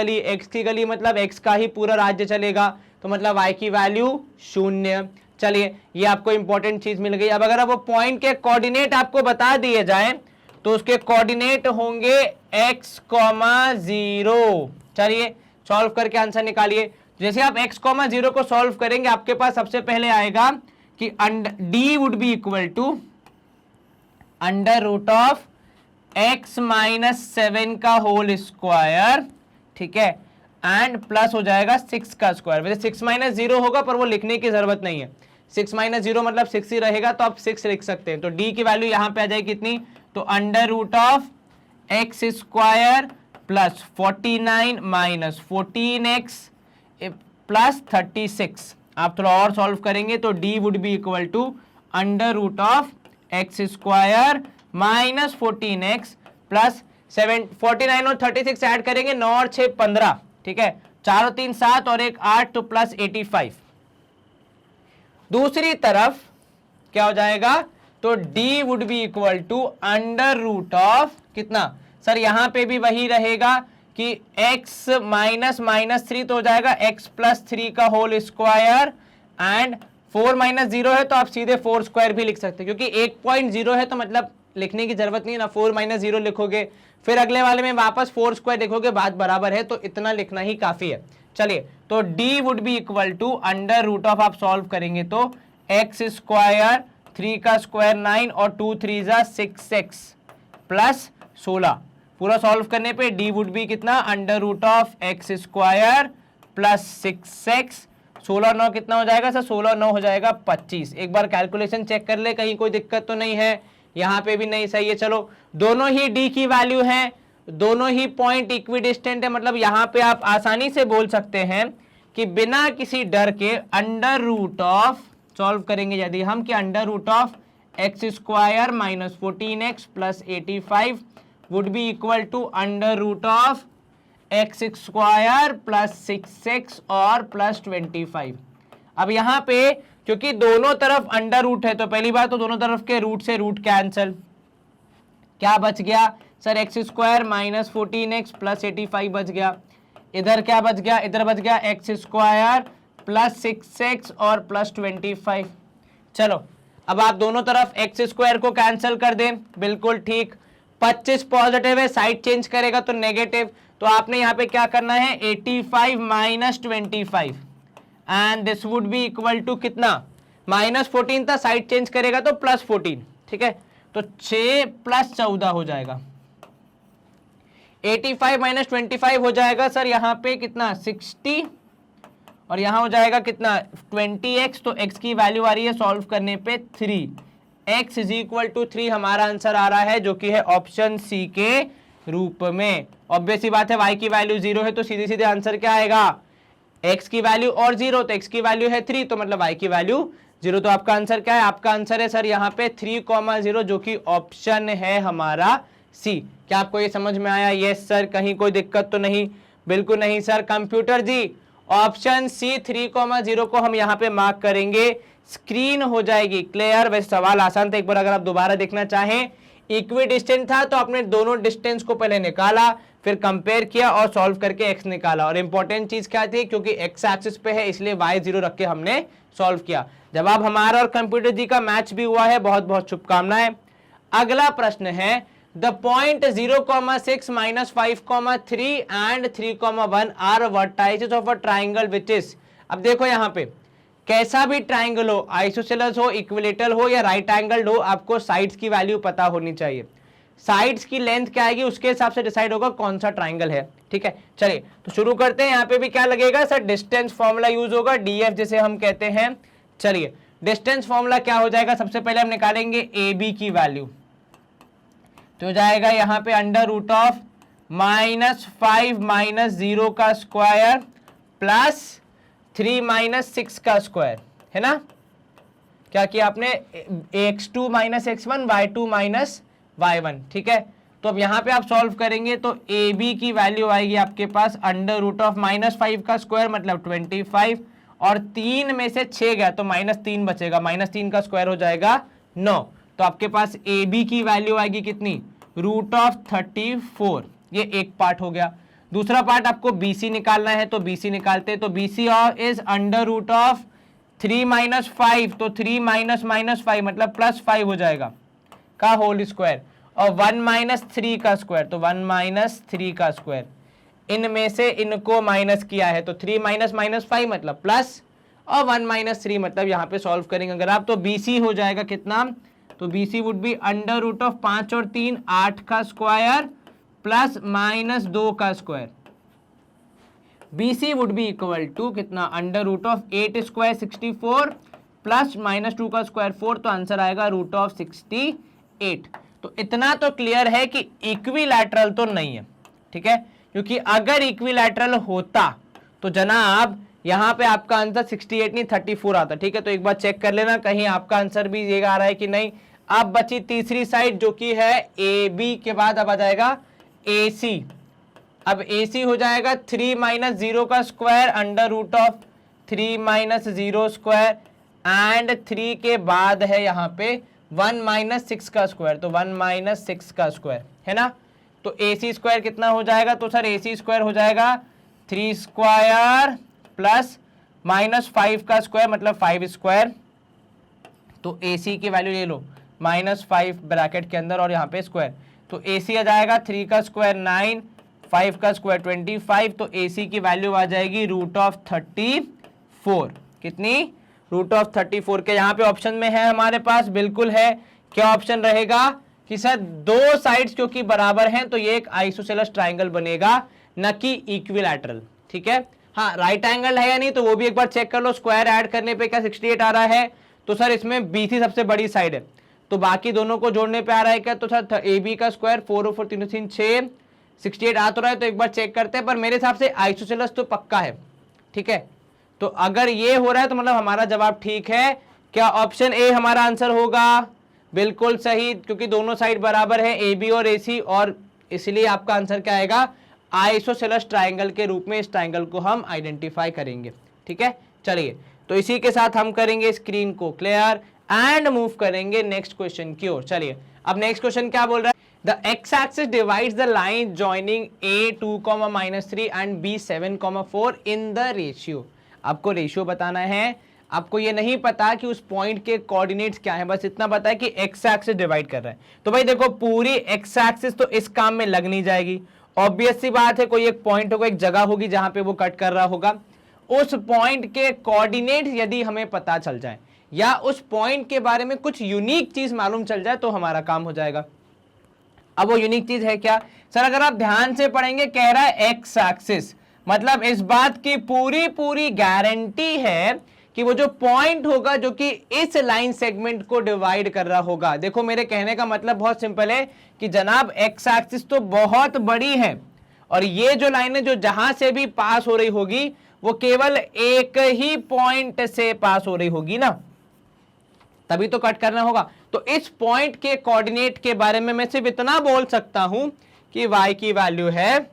गली मतलब x का ही पूरा राज्य चलेगा, तो मतलब y की वैल्यू 0। चलिए ये आपको इंपॉर्टेंट चीज मिल गई। अब अगर वो पॉइंट के कोऑर्डिनेट आपको बता दिए जाएं तो उसके कोऑर्डिनेट होंगे x, 0। चलिए सॉल्व करके आंसर निकालिए। जैसे आप x, 0 को सॉल्व करेंगे आपके पास सबसे पहले आएगा कि d would be equal to under root of x -7 का होल स्क्वायर, ठीक है, एंड प्लस हो जाएगा 6 का स्क्वायर। वैसे 6 -0 होगा पर वो लिखने की जरूरत नहीं है, 6 -0 मतलब 6 ही रहेगा, तो आप 6 लिख सकते हैं। तो d की वैल्यू यहां पे आ जाएगी कितनी, तो under root of x square plus 49 minus 14x plus 36। आप थोड़ा और सॉल्व करेंगे तो d would be equal to under root of x square minus 14x plus 49 और 36 ऐड करेंगे, 9 और 6 15, ठीक है, 4 और 3 7 और 1 8, तो प्लस 85। दूसरी तरफ क्या हो जाएगा, तो d would be equal to under root of कितना, सर यहां पे भी वही रहेगा कि x -3 तो हो जाएगा x प्लस 3 का होल स्क्वायर, एंड 4 -0 है तो आप सीधे 4 स्क्वायर भी लिख सकते हैं, क्योंकि 1.0 है तो मतलब लिखने की जरूरत नहीं है ना, 4 -0 लिखोगे फिर अगले वाले में वापस 4 स्क्वायर लिखोगे, बात बराबर है, तो इतना लिखना ही काफी है। चलिए तो d would be equal to under root of, आप सॉल्व करेंगे तो x स्क्वायर 3 का स्क्वायर 9 और 2 3 जा 6x प्लस 16। पूरा सॉल्व करने पे d वुड बी कितना, under root of x square plus 6x, 16 9 कितना हो जाएगा सर, 16 9 हो जाएगा 25। एक बार कैलकुलेशन चेक कर ले कहीं कोई दिक्कत तो नहीं है, यहाँ पे भी नहीं, सही है। चलो दोनों ही d की वैल्यू है, दोनों ही पॉइंट इक्विडिस्टेंट है, मतलब यहां पे आप आसानी से बोल सकते हैं कि बिना किसी डर के अंडर रूट ऑफ सॉल्व करेंगे यदि हम, कि under root of x square minus 14x plus 85 would be equal to under root of x square plus 6x और प्लस 25। अब यहां पे क्योंकि दोनों तरफ अंडर रूट है तो पहली बात तो दोनों तरफ के रूट से रूट कैंसल, क्या बच गया sir x square minus 14x plus 85 बच गया। इधर क्या बच गया, इधर बच गया एक्स स्क्वायर प्लस 6x और प्लस 25। चलो अब आप दोनों तरफ एक्स स्क्वायर को कैंसिल कर दें, बिल्कुल ठीक। 25 पॉजिटिव है, साइड चेंज करेगा तो नेगेटिव, तो आपने यहाँ पे क्या करना है 85 minus 25 and this would be equal to कितना, माइनस 14 था, साइड चेंज करेगा तो प्लस 14, ठीक है। तो 6 प्लस 14 हो जाएगा, 85 माइनस 25 हो जाएगा सर यहाँ पे कितना 60 और यहाँ हो जाएगा कितना 20x, तो x की वैल्यू आ रही है सॉल्व करने पे 3, x इज इक्वल टू 3 हमारा आंसर आ रहा है जो कि है ऑप्शन सी के रूप में। ऑब्वियस सी बात है y की वैल्यू 0 है तो सीधे सीधे आंसर क्या आएगा, x की वैल्यू और 0, तो x की वैल्यू है 3 तो मतलब y की वैल्यू 0, तो आपका आंसर क्या है, आपका आंसर है सर यहाँ पे 3,0 जो कि ऑप्शन है हमारा सी। क्या आपको ये समझ में आया? यस सर, कहीं कोई दिक्कत तो नहीं? बिल्कुल नहीं सर। कंप्यूटर जी ऑप्शन सी 3,0 को हम यहाँ पे मार्क करेंगे, स्क्रीन हो जाएगी क्लियर। वैसे सवाल आसान था, एक बार अगर आप दोबारा देखना चाहें, इक्वी डिस्टेंस था तो आपने दोनों डिस्टेंस को पहले निकाला, फिर कंपेयर किया और सॉल्व करके एक्स निकाला। और इंपॉर्टेंट चीज क्या थी, क्योंकि एक्स एक्सिस पे है इसलिए वाई 0 रख के हमने सॉल्व किया। जवाब हमारा और कंप्यूटर जी का मैच भी हुआ है, बहुत बहुत शुभकामनाएं। अगला प्रश्न है the point 0,6 minus 5,3 and 3,1 are vertices of a triangle which is. अब देखो यहाँ पे कैसा भी ट्राइंगल हो, आइसोसेलेस हो, इक्विलेटरल हो या राइट एंगल्ड हो, आपको साइड्स की वैल्यू पता होनी चाहिए। साइड्स की लेंथ क्या आएगी उसके हिसाब से डिसाइड होगा कौन सा ट्राइंगल है, ठीक है। चलिए तो शुरू करते हैं। यहाँ पे भी क्या लगेगा सर, डिस्टेंस फॉर्मूला यूज होगा, डीएफ जिसे हम कहते हैं। चलिए डिस्टेंस फॉर्मूला क्या हो जाएगा, सबसे पहले हम निकालेंगे ए बी की वैल्यू, तो हो जाएगा यहाँ पे अंडर रूट ऑफ -5 माइनस 0 का स्क्वायर प्लस 3 माइनस 6 का स्क्वायर, है ना। क्या किया आपने, x2 minus x1 y2 minus y1, ठीक है। तो अब यहाँ पे आप सॉल्व करेंगे तो ए बी की वैल्यू आएगी आपके पास अंडर रूट ऑफ -5 का स्क्वायर मतलब 25 और 3 में से 6 गया तो -3 बचेगा, -3 का स्क्वायर हो जाएगा 9। तो आपके पास ए बी की वैल्यू आएगी कितनी, रूट ऑफ 34। ये एक पार्ट हो गया। दूसरा पार्ट आपको बी सी निकालना है तो बी सी निकालते हैं, तो B C is under root of 3 minus 5, तो 3 माइनस -5 मतलब +5 हो जाएगा का होल स्क्वायर, और 1 माइनस 3 का स्क्वायर, तो 1 माइनस 3 का स्क्वायर। इनमें से इनको माइनस किया है तो 3 माइनस -5 मतलब प्लस, और 1 माइनस 3 मतलब यहाँ पे सॉल्व करेंगे अगर आप, तो बी सी हो जाएगा कितना, तो B C would be under root of 5 और 3 8 का स्क्वायर प्लस -2 का square. B C would be equal to कितना, under root of 8 square 64 plus -2 का स्क्वायर 4, तो आंसर आएगा रूट ऑफ 68। तो इतना तो क्लियर है कि इक्विलैटरल तो नहीं है, ठीक है, क्योंकि अगर इक्विलैटरल होता तो जनाब यहाँ पे आपका आंसर 68 नहीं 34 आता, ठीक है। तो एक बार चेक कर लेना कहीं आपका आंसर भी ये आ रहा है कि नहीं। अब बची तीसरी साइड जो कि है ए बी के बाद अब आ जाएगा ए सी। अब ए सी हो जाएगा 3 माइनस 0 का square under root of 3 minus 0 square and 3 के बाद है यहाँ पे 1 माइनस 6 का स्क्वायर, तो 1 माइनस 6 का स्क्वायर, है ना। तो ए सी स्क्वायर कितना हो जाएगा, तो सर ए सी स्क्वायर हो जाएगा 3 स्क्वायर प्लस -5 का स्क्वायर मतलब 5 स्क्वायर, तो ए सी की वैल्यू ले लो -5 ब्रैकेट के अंदर और यहाँ पे स्क्वायर, तो ए सी आ जाएगा 3 का स्क्वायर 9, 5 का स्क्वायर 25, तो ए सी की वैल्यू आ जाएगी रूट ऑफ 34। कितनी, रूट ऑफ 34 के यहाँ पे ऑप्शन में है हमारे पास, बिल्कुल है। क्या ऑप्शन रहेगा कि सर दो साइड्स क्योंकि बराबर हैं तो ये एक आइसोसेलेस ट्राइंगल बनेगा, न कि इक्विलैटरल, ठीक है। हाँ राइट एंगल है या नहीं तो वो भी एक बार चेक कर लो, स्क्वायर ऐड करने पे क्या 68 आ रहा है, तो सर इसमें बी सी सबसे बड़ी साइड है तो बाकी दोनों को जोड़ने पे आ रहा है क्या, तो सर ए बी का स्क्वायर 4 और 4 3 6 68 आ तो रहा है, तो एक बार चेक करते हैं, पर मेरे हिसाब से आइसोसेलेस तो पक्का है, ठीक है। तो अगर ये हो रहा है तो मतलब हमारा जवाब ठीक है। क्या ऑप्शन ए हमारा आंसर होगा? बिल्कुल सही, क्योंकि दोनों साइड बराबर है, ए बी और ए सी, और इसलिए आपका आंसर क्या आएगा? आइसोसेलेस ट्राइंगल के रूप में इस ट्राइंगल को हम आइडेंटिफाई करेंगे, ठीक है। चलिए, तो इसी के साथ हम करेंगे स्क्रीन को क्लियर एंड मूव करेंगे नेक्स्ट क्वेश्चन की ओर। चलिए, अब नेक्स्ट क्वेश्चन क्या बोल रहा है? The x axis divides the line joining A 2,-3 and B 7,4 in the ratio. आपको रेशियो बताना है, आपको ये नहीं पता कि उस पॉइंट के कोऑर्डिनेट्स क्या है, बस इतना पता है कि एक्स एक्सिस डिवाइड कर रहा है। तो भाई देखो, पूरी एक्स एक्सिस तो इस काम में लग नहीं जाएगी, ऑब्वियस सी बात है, कोई एक पॉइंट होगा, एक जगह होगी जहां पे वो कट कर रहा होगा। उस पॉइंट के कोऑर्डिनेट्स यदि हमें पता चल जाए या उस पॉइंट के बारे में कुछ यूनिक चीज मालूम चल जाए तो हमारा काम हो जाएगा। अब वो यूनिक चीज है क्या? सर अगर आप ध्यान से पढ़ेंगे, कह रहा है एक्स एक्सिस, मतलब इस बात की पूरी गारंटी है कि वो जो पॉइंट होगा जो कि इस लाइन सेगमेंट को डिवाइड कर रहा होगा। देखो, मेरे कहने का मतलब बहुत सिंपल है कि जनाब एक्स एक्सिस तो बहुत बड़ी है, और ये जो लाइन है जो जहां से भी पास हो रही होगी वो केवल एक ही पॉइंट से पास हो रही होगी ना, तभी तो कट करना होगा। तो इस पॉइंट के कोऑर्डिनेट के बारे में मैं सिर्फ इतना बोल सकता हूं कि y की वैल्यू है,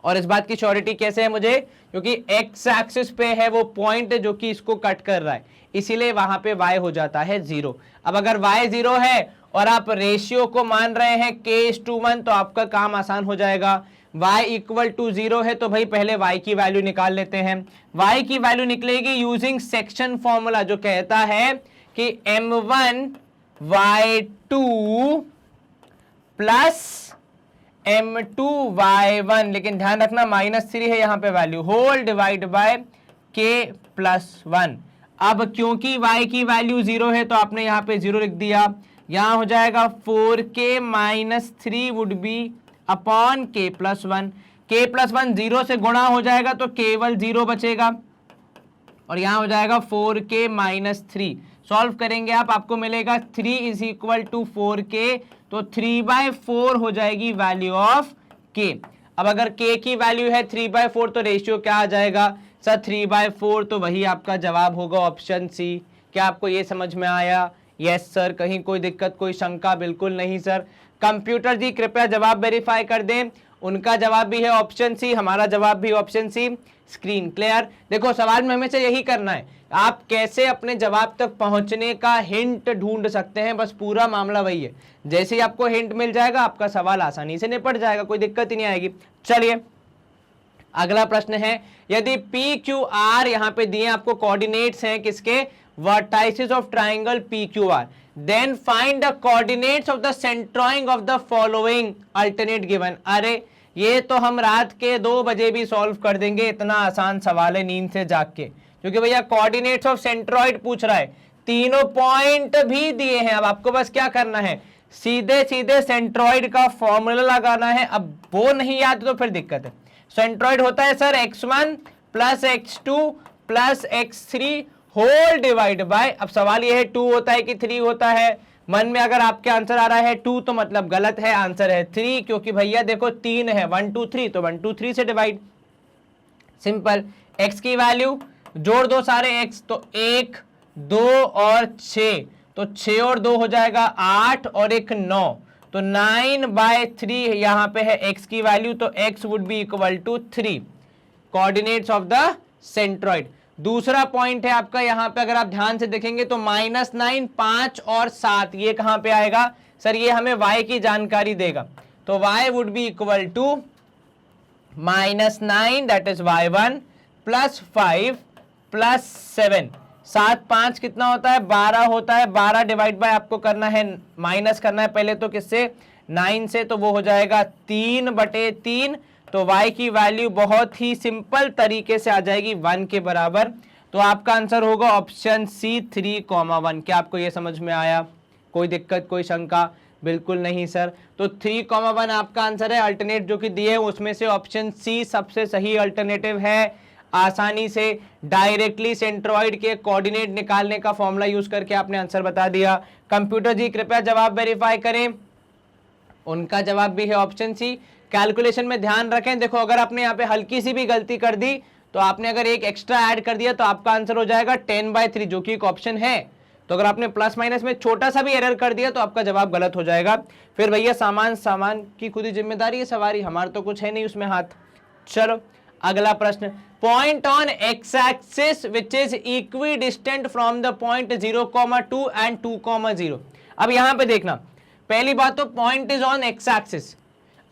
और इस बात की श्योरिटी कैसे है मुझे? क्योंकि एक्स एक्सिस पे है वो पॉइंट जो कि इसको कट कर रहा है, इसीलिए वहां पे y हो जाता है 0। अब अगर y 0 है और आप रेशियो को मान रहे हैं k:1, तो आपका काम आसान हो जाएगा। y इक्वल टू 0 है तो भाई पहले y की वैल्यू निकाल लेते हैं। y की वैल्यू निकलेगी यूजिंग सेक्शन फॉर्मूला, जो कहता है कि m1 y2 plus m2 y1, लेकिन ध्यान रखना -3 है यहाँ पे value, whole divide by k+1। अब क्योंकि y की वैल्यू 0 है तो आपने यहाँ पे 0 लिख दिया, यहाँ हो जाएगा 4k - 3 would be upon k+1। k+1 0 से गुणा हो जाएगा तो केवल 0 बचेगा, और यहाँ हो जाएगा 4k - 3। सॉल्व करेंगे आप, आपको मिलेगा 3 = 4k, तो 3/4 हो जाएगी वैल्यू ऑफ k। अब अगर k की वैल्यू है 3/4 तो रेशियो क्या आ जाएगा? सर 3/4, तो वही आपका जवाब होगा ऑप्शन सी। क्या आपको ये समझ में आया? यस सर, कहीं कोई दिक्कत, कोई शंका? बिल्कुल नहीं सर। कंप्यूटर जी कृपया जवाब वेरीफाई कर दें। उनका जवाब भी है ऑप्शन सी, हमारा जवाब भी ऑप्शन सी। Screen clear? देखो, सवाल में हमें से यही करना है, आप कैसे अपने जवाब तक पहुंचने का हिंट ढूंढ सकते हैं, बस पूरा मामला वही है। जैसे ही आपको हिंट मिल जाएगा आपका सवाल आसानी से निपट जाएगा, कोई दिक्कत ही नहीं आएगी। चलिए, अगला प्रश्न है, यदि पी क्यू आर यहाँ पे दिए आपको कोऑर्डिनेट्स हैं किसके? Vertices of triangle P Q R, then find the coordinates of the centroid of the following alternate given. अरे ये तो हम रात के 2 बजे भी सॉल्व कर देंगे, इतना आसान सवाल है नींद से जाग के, क्योंकि भैया कोऑर्डिनेट्स ऑफ सेंट्रोइड पूछ रहा है, तीनों पॉइंट भी दिए हैं। अब आपको बस क्या करना है, सीधे सीधे सेंट्रोइड का फॉर्मूला लगाना है। अब वो नहीं याद तो फिर दिक्कत है। सेंट्रोइड होता है sir x1 + x2 + x3 whole divide bye, अब सवाल ये है 2 होता है कि 3 होता है? मन में अगर आपके आंसर आ रहा है 2 तो मतलब गलत है, आंसर है 3, क्योंकि भैया देखो 3 है, 1 2 3, तो 1 2 3 से डिवाइड। सिंपल, x की वैल्यू जोड़ दो सारे x, तो 1 2 और 6, तो 6 और 2 हो जाएगा 8 और 1 9, तो 9/3 यहाँ पे है x की वैल्यू, तो x would be equal to 3। Coordinates of the centroid. दूसरा पॉइंट है आपका यहाँ पे, अगर आप ध्यान से देखेंगे तो -9 5 और 7, ये कहां पे आएगा? सर ये हमें y की जानकारी देगा, तो y would be equal to -9 that is y1 + 5 + 7। 7 5 कितना होता है? 12 होता है। 12 डिवाइड बाय आपको करना है, माइनस करना है पहले तो किससे? 9 से, तो वो हो जाएगा 3/3। तो y की वैल्यू बहुत ही सिंपल तरीके से आ जाएगी 1 के बराबर। तो आपका आंसर होगा ऑप्शन सी 3,1। क्या आपको ये समझ में आया? कोई दिक्कत, कोई शंका? बिल्कुल नहीं सर। तो 3,1 आपका आंसर है। अल्टरनेट जो कि दिए हैं उसमें से ऑप्शन सी सबसे सही अल्टरनेटिव है। आसानी से डायरेक्टली सेंट्रोइड के कोऑर्डिनेट निकालने का फॉर्मूला यूज करके आपने आंसर बता दिया। कंप्यूटर जी कृपया जवाब वेरीफाई करें। उनका जवाब भी है ऑप्शन सी। कैलकुलेशन में ध्यान रखें। देखो अगर आपने यहाँ पे हल्की सी भी गलती कर दी तो आपने अगर एक एक्स्ट्रा ऐड कर दिया तो आपका आंसर हो जाएगा 10/3, जो कि एक ऑप्शन है। तो अगर आपने प्लस माइनस में छोटा सा भी एरर कर दिया तो आपका जवाब गलत हो जाएगा। फिर भैया सामान की खुद ही जिम्मेदारी है, सवारी हमारा तो कुछ है नहीं उसमें हाथ। चलो अगला प्रश्न, point on x axis which is equi distant from the point 0,2 and 2,0। अब यहां पे देखना, पहली बात तो point is on x axis.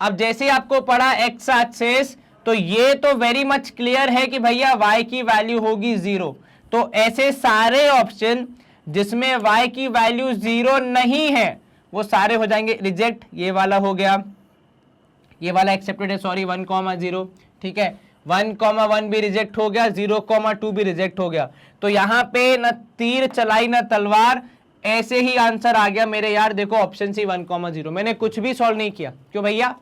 अब जैसे आपको पढ़ा एक्स एक्सिस तो ये तो वेरी मच क्लियर है कि भैया y की वैल्यू होगी 0। तो ऐसे सारे ऑप्शन जिसमें y की वैल्यू 0 नहीं है वो सारे हो जाएंगे रिजेक्ट। ये वाला हो गया, ये वाला एक्सेप्टेड है, सॉरी 1,0, ठीक है। 1,1 भी रिजेक्ट हो गया, 0,2 भी रिजेक्ट हो गया। तो यहाँ पे न तीर चलाई न तलवार, ऐसे ही आंसर आ गया मेरे यार। देखो ऑप्शन सी 1,0, मैंने कुछ भी सॉल्व नहीं किया। क्यों भैया?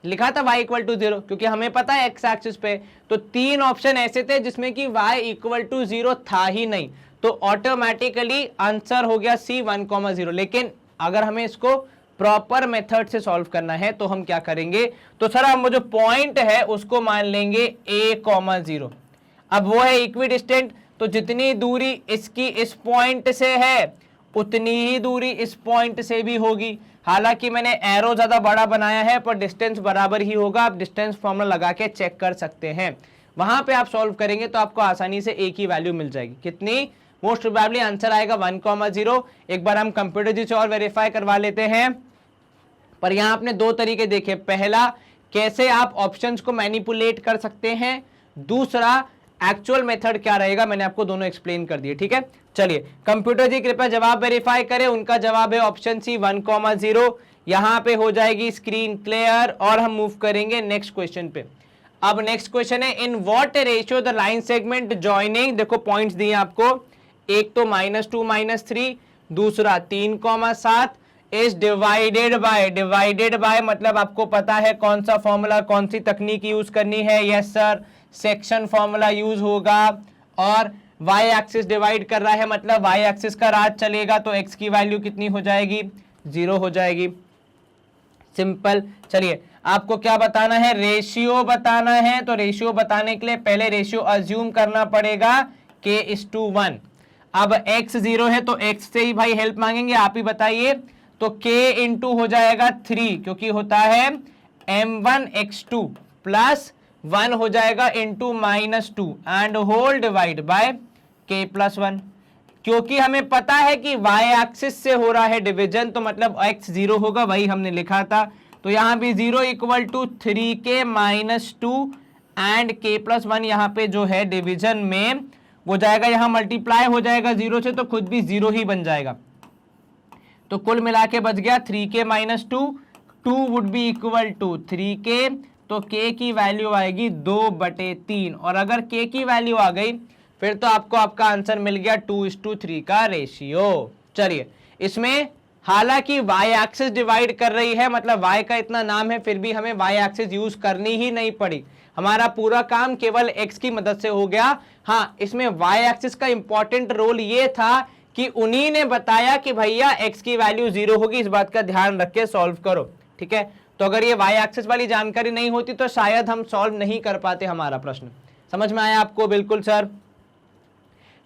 लिखा था y इक्वल टू 0, क्योंकि हमें पता है एक्स एक्सिस पे। तो 3 ऑप्शन ऐसे थे जिसमें कि y इक्वल टू 0 था ही नहीं, तो ऑटोमेटिकली आंसर हो गया C 1,0। लेकिन अगर हमें इसको प्रॉपर मेथड से सॉल्व करना है तो हम क्या करेंगे, तो सर हम वो जो पॉइंट है उसको मान लेंगे a,0। अब वो है इक्वी डिस्टेंट, तो जितनी दूरी इसकी इस पॉइंट से है उतनी ही दूरी इस पॉइंट से भी होगी। हालांकि मैंने एरो ज्यादा बड़ा बनाया है पर डिस्टेंस बराबर ही होगा। आप डिस्टेंस फॉर्मूला लगा के चेक कर सकते हैं, वहां पे आप सॉल्व करेंगे तो आपको आसानी से एक ही वैल्यू मिल जाएगी। कितनी? मोस्ट प्रोबेबली आंसर आएगा 1,0। एक बार हम कंप्यूटर जी से और वेरीफाई करवा लेते हैं। पर यहां आपने 2 तरीके देखे, पहला कैसे आप ऑप्शंस को मैनिपुलेट कर सकते हैं, दूसरा एक्चुअल मेथड क्या रहेगा, मैंने आपको दोनों एक्सप्लेन कर दिए। ठीक है, चलिए कंप्यूटर जी कृपया जवाब वेरीफाई करें। उनका जवाब है ऑप्शन सी 1,0। यहां पे हो जाएगी स्क्रीन क्लियर और हम मूव करेंगे नेक्स्ट क्वेश्चन पे। अब नेक्स्ट क्वेश्चन है, इन what ratio the line segment joining, देखो पॉइंट्स दिए आपको, एक तो -2 -3, दूसरा 3,7 इज डिवाइडेड बाय मतलब आपको पता है कौन सा फॉर्मूला, कौन सी तकनीक यूज करनी है। Yes sir, section formula use होगा। और y एक्सिस डिवाइड कर रहा है मतलब y एक्सिस का राज चलेगा, तो x की वैल्यू कितनी हो जाएगी? 0 हो जाएगी। सिंपल। चलिए आपको क्या बताना है? रेशियो बताना है। तो रेशियो बताने के लिए पहले रेशियो अज्यूम करना पड़ेगा k:1। अब x 0 है तो x से ही भाई हेल्प मांगेंगे, आप ही बताइए। तो k इंटू हो जाएगा 3, क्योंकि होता है m1x2 प्लस 1 हो जाएगा into -2 and whole divide by k+1। क्योंकि हमें पता है कि y एक्सिस से हो रहा है डिवीजन, तो मतलब x 0 होगा, वही हमने लिखा था। तो यहां भी 0 equal to 3k -2 and k+1 यहाँ पे जो है डिवीजन में वो जाएगा, यहां मल्टीप्लाई हो जाएगा 0 से, तो खुद भी 0 ही बन जाएगा। तो कुल मिला के बच गया 3k -2, 2 would be equal to 3k, तो k की वैल्यू आएगी 2/3। और अगर k की वैल्यू आ गई फिर तो आपको आपका आंसर मिल गया 2:3 का रेशियो। चलिए इसमें हालांकि y एक्सिस डिवाइड कर रही है, मतलब y का इतना नाम है, फिर भी हमें y एक्सिस यूज करनी ही नहीं पड़ी। हमारा पूरा काम केवल x की मदद से हो गया। हाँ, इसमें y एक्सिस का इंपॉर्टेंट रोल ये था कि उन्हीं ने बताया कि भैया x की वैल्यू 0 होगी, इस बात का ध्यान रख के सॉल्व करो। ठीक है, तो अगर ये y एक्सिस वाली जानकारी नहीं होती तो शायद हम सॉल्व नहीं कर पाते हमारा प्रश्न। समझ में आया आपको? बिल्कुल सर।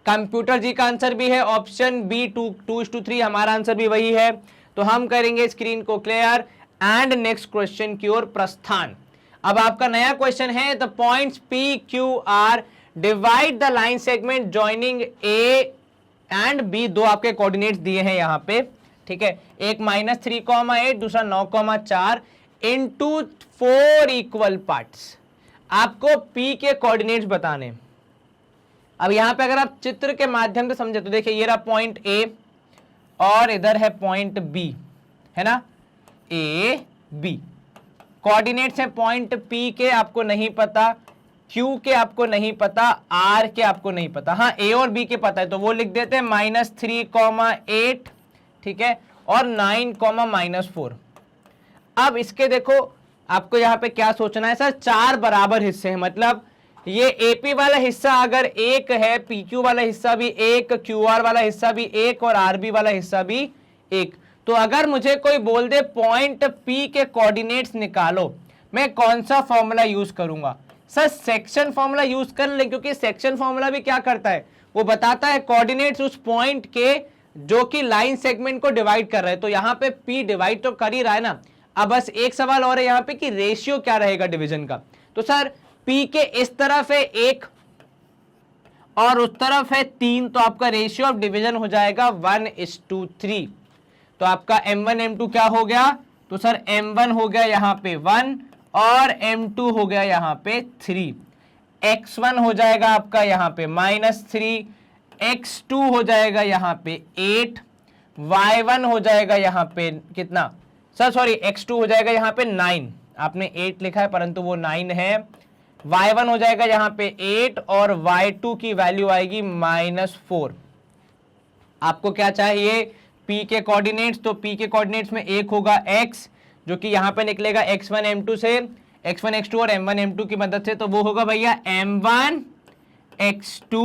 कंप्यूटर जी का आंसर भी है ऑप्शन बी 2:3, हमारा आंसर भी वही है। तो हम करेंगे स्क्रीन को क्लियर एंड नेक्स्ट क्वेश्चन की ओर प्रस्थान। अब आपका नया क्वेश्चन है, the points P Q R divide the line segment joining A and B. दो आपके कोऑर्डिनेट्स दिए हैं यहाँ पे, ठीक है, एक -3,8, दूसरा 9,4 इनटू 4 इक्वल पार्ट्स। आपको P के कोऑर्डिनेट्स बताने। अब यहां पे अगर आप चित्र के माध्यम से समझे तो देखिए, ये रहा पॉइंट A और इधर है पॉइंट B, है ना, A B। कोऑर्डिनेट्स हैं पॉइंट P के आपको नहीं पता, Q के आपको नहीं पता, R के आपको नहीं पता। हाँ, A और B के पता है, तो वो लिख देते हैं -3,8, ठीक है, और 9,-4। अब इसके देखो आपको यहाँ पे क्या सोचना है सर, 4 बराबर हिस्से हैं, मतलब ये AP वाला हिस्सा अगर 1 है, PQ वाला हिस्सा भी 1, QR वाला हिस्सा भी 1 और RB वाला हिस्सा भी 1। तो अगर मुझे कोई बोल दे पॉइंट P के कोऑर्डिनेट्स निकालो, मैं कौन सा फॉर्मूला यूज करूंगा? सर सेक्शन फॉर्मूला यूज कर ले, क्योंकि सेक्शन फॉर्मूला भी क्या करता है, वो बताता है कोऑर्डिनेट्स उस पॉइंट के जो कि लाइन सेगमेंट को डिवाइड कर रहे हैं। तो यहाँ पे P डिवाइड तो कर ही रहा है ना। अब बस एक सवाल और है यहाँ पे कि रेशियो क्या रहेगा डिवीजन का। तो सर P के इस तरफ है 1 और उस तरफ है 3, तो आपका रेशियो ऑफ डिवीजन हो जाएगा 1:3। तो आपका M1 M2 क्या हो गया? तो सर M1 हो गया यहाँ पे 1 और M2 हो गया यहाँ पे 3। X1 हो जाएगा आपका यहाँ पे -3, X2 हो जाएगा यहाँ पे 8, Y1 हो जाएगा यहाँ पे कितना, सर सॉरी X2 हो जाएगा यहाँ पे 9, आपने 8 लिखा है परंतु वो 9 है। Y1 हो जाएगा यहाँ पे 8 और Y2 की वैल्यू आएगी -4। आपको क्या चाहिए? P के कोऑर्डिनेट्स। तो P के कोऑर्डिनेट्स में एक होगा X, जो कि यहाँ पे निकलेगा X1 M2 से, X1 X2 और M1 M2 की मदद से। तो वो होगा भैया M1 X2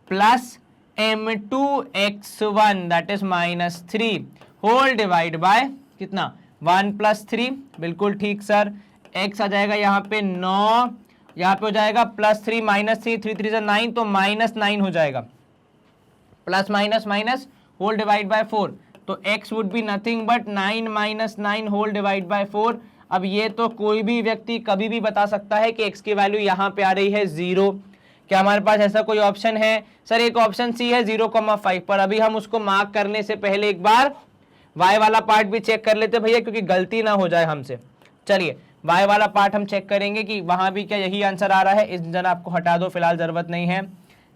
plus M2 X1 that is -3 whole divide by कितना, 1 + 3। बिल्कुल ठीक सर। X आ जाएगा यहाँ पे 9, यहाँ पे हो जाएगा +3 -3, 3 3 से 9, तो -9 हो जाएगा, plus minus minus whole divide by 4। तो x would be nothing but 9 - 9 whole divide by 4। अब ये तो कोई भी व्यक्ति कभी भी बता सकता है कि x की वैल्यू यहाँ पे आ रही है 0। क्या हमारे पास ऐसा कोई ऑप्शन है? सर एक ऑप्शन सी है 0,5 पर। अभी हम उसको मार्क करने से पहले एक बार y वाला पार्ट भी चेक कर लेते भैया, क्योंकि गलती ना हो जाए हमसे। चलिए y वाला पार्ट हम चेक करेंगे कि वहां भी क्या यही आंसर आ रहा है। इस जन आपको हटा दो, फिलहाल जरूरत नहीं है।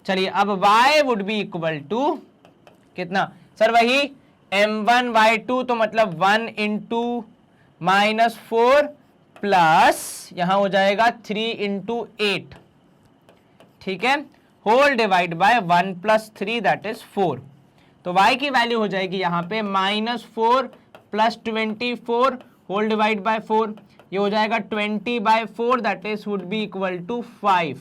चलिए अब y would be equal to कितना, सर वही M1 Y2, तो मतलब 1 × -4 प्लस यहां हो जाएगा 3 × 8, ठीक है, whole divide by 1 + 3 that is 4। तो y की वैल्यू हो जाएगी यहाँ पे -4 + 24 होल डिवाइड बाय 4। ये हो जाएगा 20/4 that is would be equal to 5।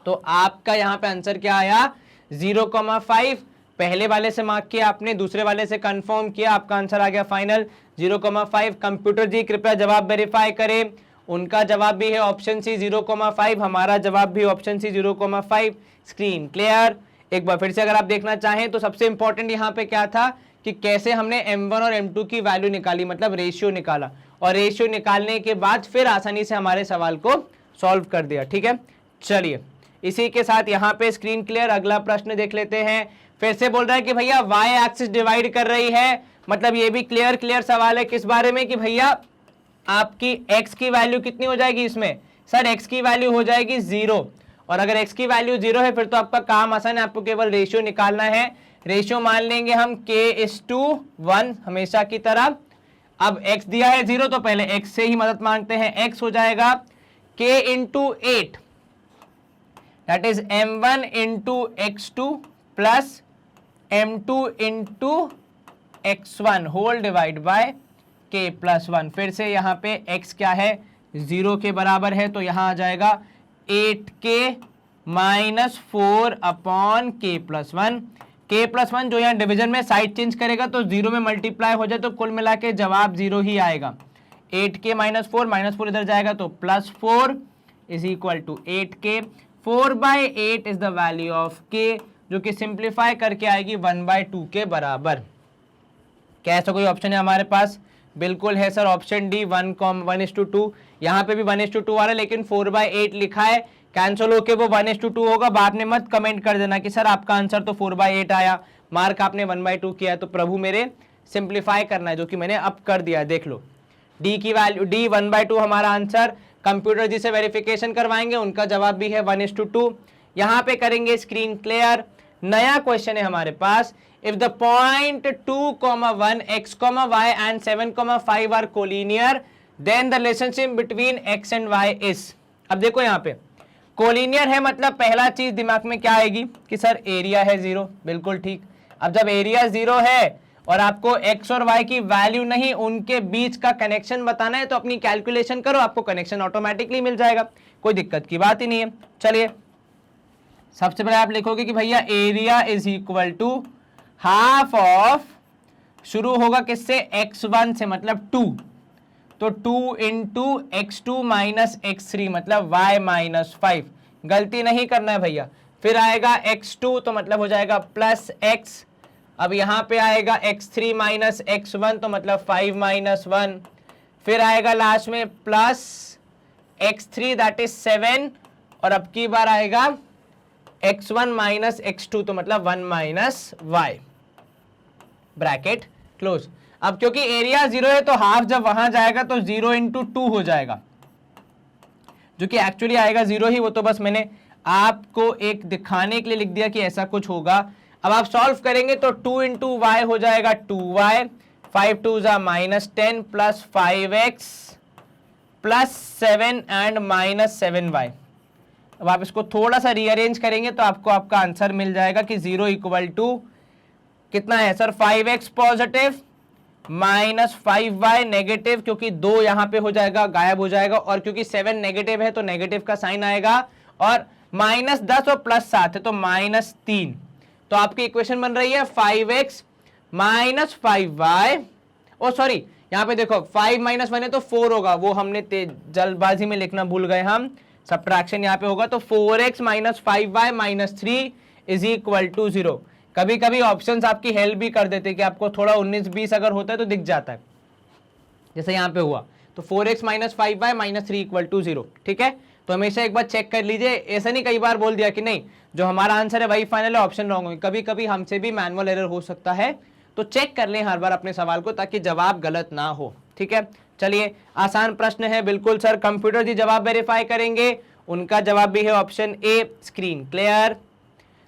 तो आपका यहाँ पे आंसर क्या आया? 0,5। पहले वाले से मार्क किया आपने, दूसरे वाले से कंफर्म किया, आपका आंसर आ गया फाइनल 0,5। कंप्यूटर जी कृपया जवाब वेरीफाई करें। उनका जवाब भी है ऑप्शन सी 0,5, हमारा जवाब भी ऑप्शन सी 0,5। Screen clear? एक बार फिर से अगर आप देखना चाहें तो सबसे इंपॉर्टेंट यहाँ पे क्या था कि कैसे हमने M1 और M2 की वैल्यू निकाली, मतलब रेशियो निकाला, और रेशियो निकालने के बाद फिर आसानी से हमारे सवाल को सॉल्व कर दिया। ठीक है, चलिए इसी के साथ यहाँ पे स्क्रीन क्लियर। अगला प्रश्न देख लेते हैं। फिर से बोल रहा है कि भैया y एक्सिस डिवाइड कर रही है, मतलब ये भी क्लियर सवाल है किस बारे में कि भैया आपकी x की वैल्यू कितनी हो जाएगी इसमें? सर x की वैल्यू हो जाएगी 0, और अगर x की वैल्यू 0 है फिर तो आपका काम आसान है, आपको केवल रेशियो निकालना है। रेशियो मान लेंगे हम k:1 हमेशा की तरह। अब x दिया है 0 तो पहले x से ही मदद मांगते हैं। x हो जाएगा k × 8 that is M1 × X2 plus M2 × X1 whole divide by k + 1। फिर से यहाँ पे x क्या है? 0 के बराबर है, तो यहाँ आ जाएगा 8k - 4 अपॉन k + 1। k + 1 जो यहाँ डिवीजन में साइड चेंज करेगा तो 0 में मल्टीप्लाई हो जाए तो कुल मिला के जवाब 0 ही आएगा। 8k - 4 इधर जाएगा तो +4 is equal to 8k। 4/8 is the value of k, जो कि सिंप्लीफाई करके आएगी 1/2 के बराबर। क्या ऐसा कोई ऑप्शन है हमारे पास? बिल्कुल है सर, ऑप्शन डी 1:2। यहाँ पे भी 1:2 आ रहा है, लेकिन 4/8 लिखा है, कैंसिल होके वो 1:2 होगा। बाद में मत कमेंट कर देना कि सर आपका आंसर तो 4/8 आया, मार्क आपने 1/2 किया है। तो प्रभु मेरे सिंप्लीफाई करना है, जो कि मैंने अब कर दिया है। देख लो डी की वैल्यू, डी 1/2 हमारा आंसर। कंप्यूटर जी से वेरिफिकेशन करवाएंगे, उनका जवाब भी है 1:2। यहाँ पे करेंगे स्क्रीन क्लियर। नया क्वेश्चन है हमारे पास। If the point 2,1 x, y and 7,5 are collinear, then the relationship between x and y is. अब देखो यहाँ पे कोलिनियर है, मतलब पहला चीज दिमाग में क्या आएगी कि सर एरिया है 0। बिल्कुल ठीक। अब जब एरिया 0 है और आपको x और y की वैल्यू नहीं, उनके बीच का कनेक्शन बताना है, तो अपनी कैलकुलेशन करो, आपको कनेक्शन ऑटोमेटिकली मिल जाएगा, कोई दिक्कत की बात ही नहीं है। चलिए सबसे पहले आप लिखोगे कि भैया area is equal to half of, शुरू होगा किससे? x1 से, मतलब 2। तो 2 इंटू x2 माइनस x3 मतलब y माइनस 5, गलती नहीं करना है भैया। फिर आएगा x2 तो मतलब हो जाएगा प्लस x, अब यहां पे आएगा x3 माइनस x1 तो मतलब 5 माइनस 1, फिर आएगा लास्ट में प्लस x3 दैट इज 7, और अब की बार आएगा x1 माइनस x2 तो मतलब 1 माइनस y, ब्रैकेट क्लोज। अब क्योंकि एरिया 0 है तो हाफ जब वहां जाएगा तो 0 इंटू 2 हो जाएगा, जो कि एक्चुअली आएगा 0 ही, वो तो बस मैंने आपको एक दिखाने के लिए लिख दिया कि ऐसा कुछ होगा। अब आप सॉल्व करेंगे तो 2 इंटू वाई हो जाएगा 2y, 5 2 जा minus 10 plus 5x plus 7 and minus 7y। अब आप इसको थोड़ा सा रीअरेंज करेंगे तो आपको आपका आंसर मिल जाएगा कि 0 इक्वल टू कितना है sir, 5x positive minus 5y negative, क्योंकि 2 यहां पे हो जाएगा गायब हो जाएगा, और क्योंकि 7 नेगेटिव है तो नेगेटिव का साइन आएगा, और माइनस 10 और प्लस 7 है तो माइनस 3। तो आपकी इक्वेशन बन रही है 5x माइनस 5y, ओ सॉरी यहां पे देखो 5 माइनस 1 है तो 4 होगा, वो हमने जल्दबाजी में लिखना भूल गए हम, सब्ट्रैक्शन यहां पे होगा, तो 4x minus 5y minus 3 is equal to 0। कभी कभी ऑप्शंस आपकी हेल्प भी कर देते कि आपको थोड़ा 19-20 अगर होता है तो दिख जाता है, जैसे यहाँ पे हुआ, तो 4x minus 5y minus 3 equal to 0, ठीक है। तो हमेशा एक बार चेक कर लीजिए, ऐसा नहीं कई बार बोल दिया कि नहीं जो हमारा आंसर है वही फाइनल है, ऑप्शन रॉन्ग होंगे, कभी कभी हमसे भी मैनुअल एरर हो सकता है, तो चेक कर लें हर बार अपने सवाल को ताकि जवाब गलत ना हो, ठीक है। चलिए आसान प्रश्न है, बिल्कुल सर कंप्यूटर जी जवाब वेरीफाई करेंगे, उनका जवाब भी है ऑप्शन ए, स्क्रीन क्लियर।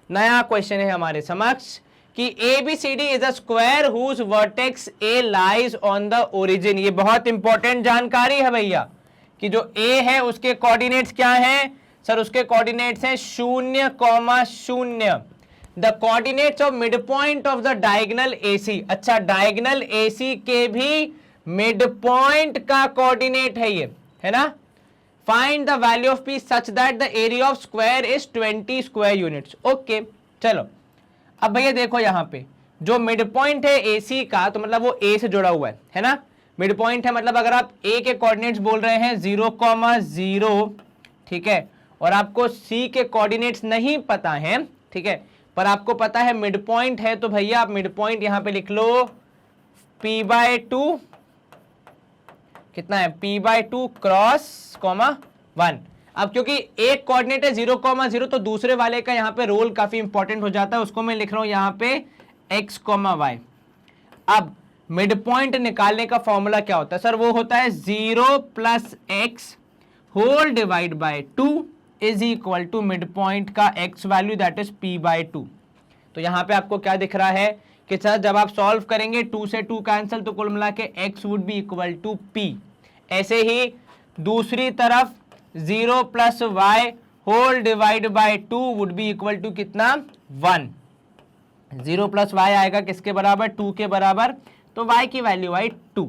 नया क्वेश्चन है हमारे समक्ष कि ABCD is a square whose vertex A lies on the origin. ये बहुत इंपॉर्टेंट जानकारी है भैया कि जो A है उसके कोऑर्डिनेट्स क्या हैं सर, उसके कोऑर्डिनेट्स हैं 0,0। The coordinates of mid point of the diagonal AC। अच्छा, डायगोनल AC के भी मिड पॉइंट का कोऑर्डिनेट है ये, है ना। Find the value of P such that the area of square is 20 square units. Okay चलो, अब भैया देखो यहाँ पे जो मिड पॉइंट है AC का, तो मतलब वो A से जुड़ा हुआ है ना। मिड पॉइंट है मतलब अगर आप A के कोऑर्डिनेट्स बोल रहे हैं 0,0, ठीक है, और आपको C के कोऑर्डिनेट्स नहीं पता है, ठीक है, पर आपको पता है मिड पॉइंट है, तो भैया आप मिड पॉइंट यहां पे लिख लो P/2, कितना है P/2 क्रॉस 1। अब क्योंकि एक कोऑर्डिनेट है 0,0 तो दूसरे वाले का यहाँ पे रोल काफी इंपॉर्टेंट हो जाता है, उसको मैं लिख रहा हूं यहाँ पे x, y। अब मिड पॉइंट निकालने का फॉर्मूला क्या होता है सर, वो होता है 0 plus X whole divide by 2 is equal to mid point का x value that is P/2। तो यहाँ पे आपको क्या दिख रहा है कि सर जब आप सॉल्व करेंगे 2 से 2 कैंसिल, तो कुल मिला के x would be equal to P। ऐसे ही दूसरी तरफ 0 plus Y whole divide by 2 would be equal to कितना 1। 0 प्लस वाई आएगा किसके बराबर, 2 के बराबर, तो y की वैल्यू आई 2।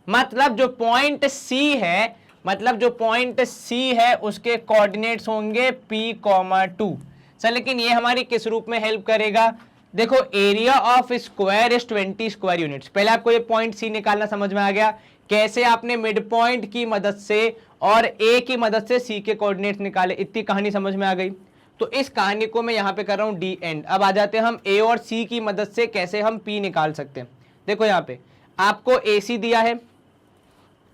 मतलब जो पॉइंट C है, मतलब जो पॉइंट C है उसके कोऑर्डिनेट्स होंगे P,2। सर लेकिन ये हमारी किस रूप में हेल्प करेगा, देखो area of square is 20 square units. पहले आपको ये पॉइंट C निकालना समझ में आ गया, कैसे आपने मिड पॉइंट की मदद से और A की मदद से C के कोऑर्डिनेट्स निकाले, इतनी कहानी समझ में आ गई। तो इस कहानी को मैं यहाँ पे कर रहा हूँ डी एंड। अब आ जाते हैं हम A और C की मदद से कैसे हम P निकाल सकते हैं। देखो यहाँ पे आपको AC दिया है,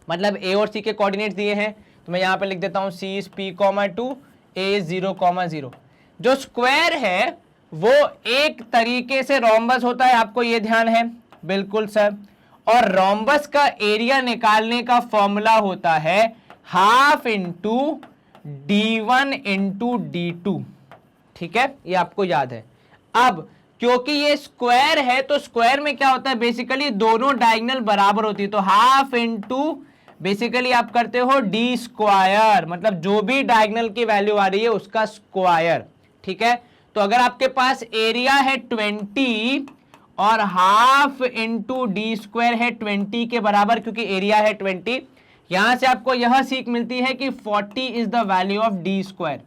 मतलब A और C के कोऑर्डिनेट्स दिए हैं, तो मैं यहाँ पे लिख देता हूँ C is P,2, A is 0,0। जो स्क्वायर है वो एक तरीके से रोम्बस होता है, आपको ये ध्यान है, बिल्कुल सर। और रोम्बस का एरिया निकालने का फॉर्मूला होता है half into D1 into D2, ठीक है, ये आपको याद है। अब क्योंकि ये स्क्वायर है तो स्क्वायर में क्या होता है, बेसिकली दोनों डायगोनल बराबर होती है, तो हाफ इंटू बेसिकली आप करते हो डी स्क्वायर, मतलब जो भी डायगोनल की वैल्यू आ रही है उसका स्क्वायर, ठीक है। तो अगर आपके पास एरिया है 20 और हाफ इंटू डी स्क्वायर है 20 के बराबर, क्योंकि एरिया है 20, यहां से आपको यह सीख मिलती है कि 40 is the value of D square,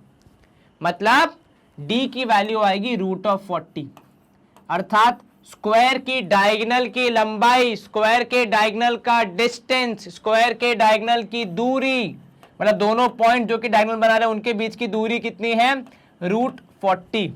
मतलब d की वैल्यू आएगी √40, अर्थात स्क्वायर की डायगोनल की लंबाई, स्क्वायर के डायगोनल का डिस्टेंस, स्क्वायर के डायगोनल की दूरी, मतलब दोनों पॉइंट जो कि डायगोनल बना रहे हैं उनके बीच की दूरी कितनी है, √40।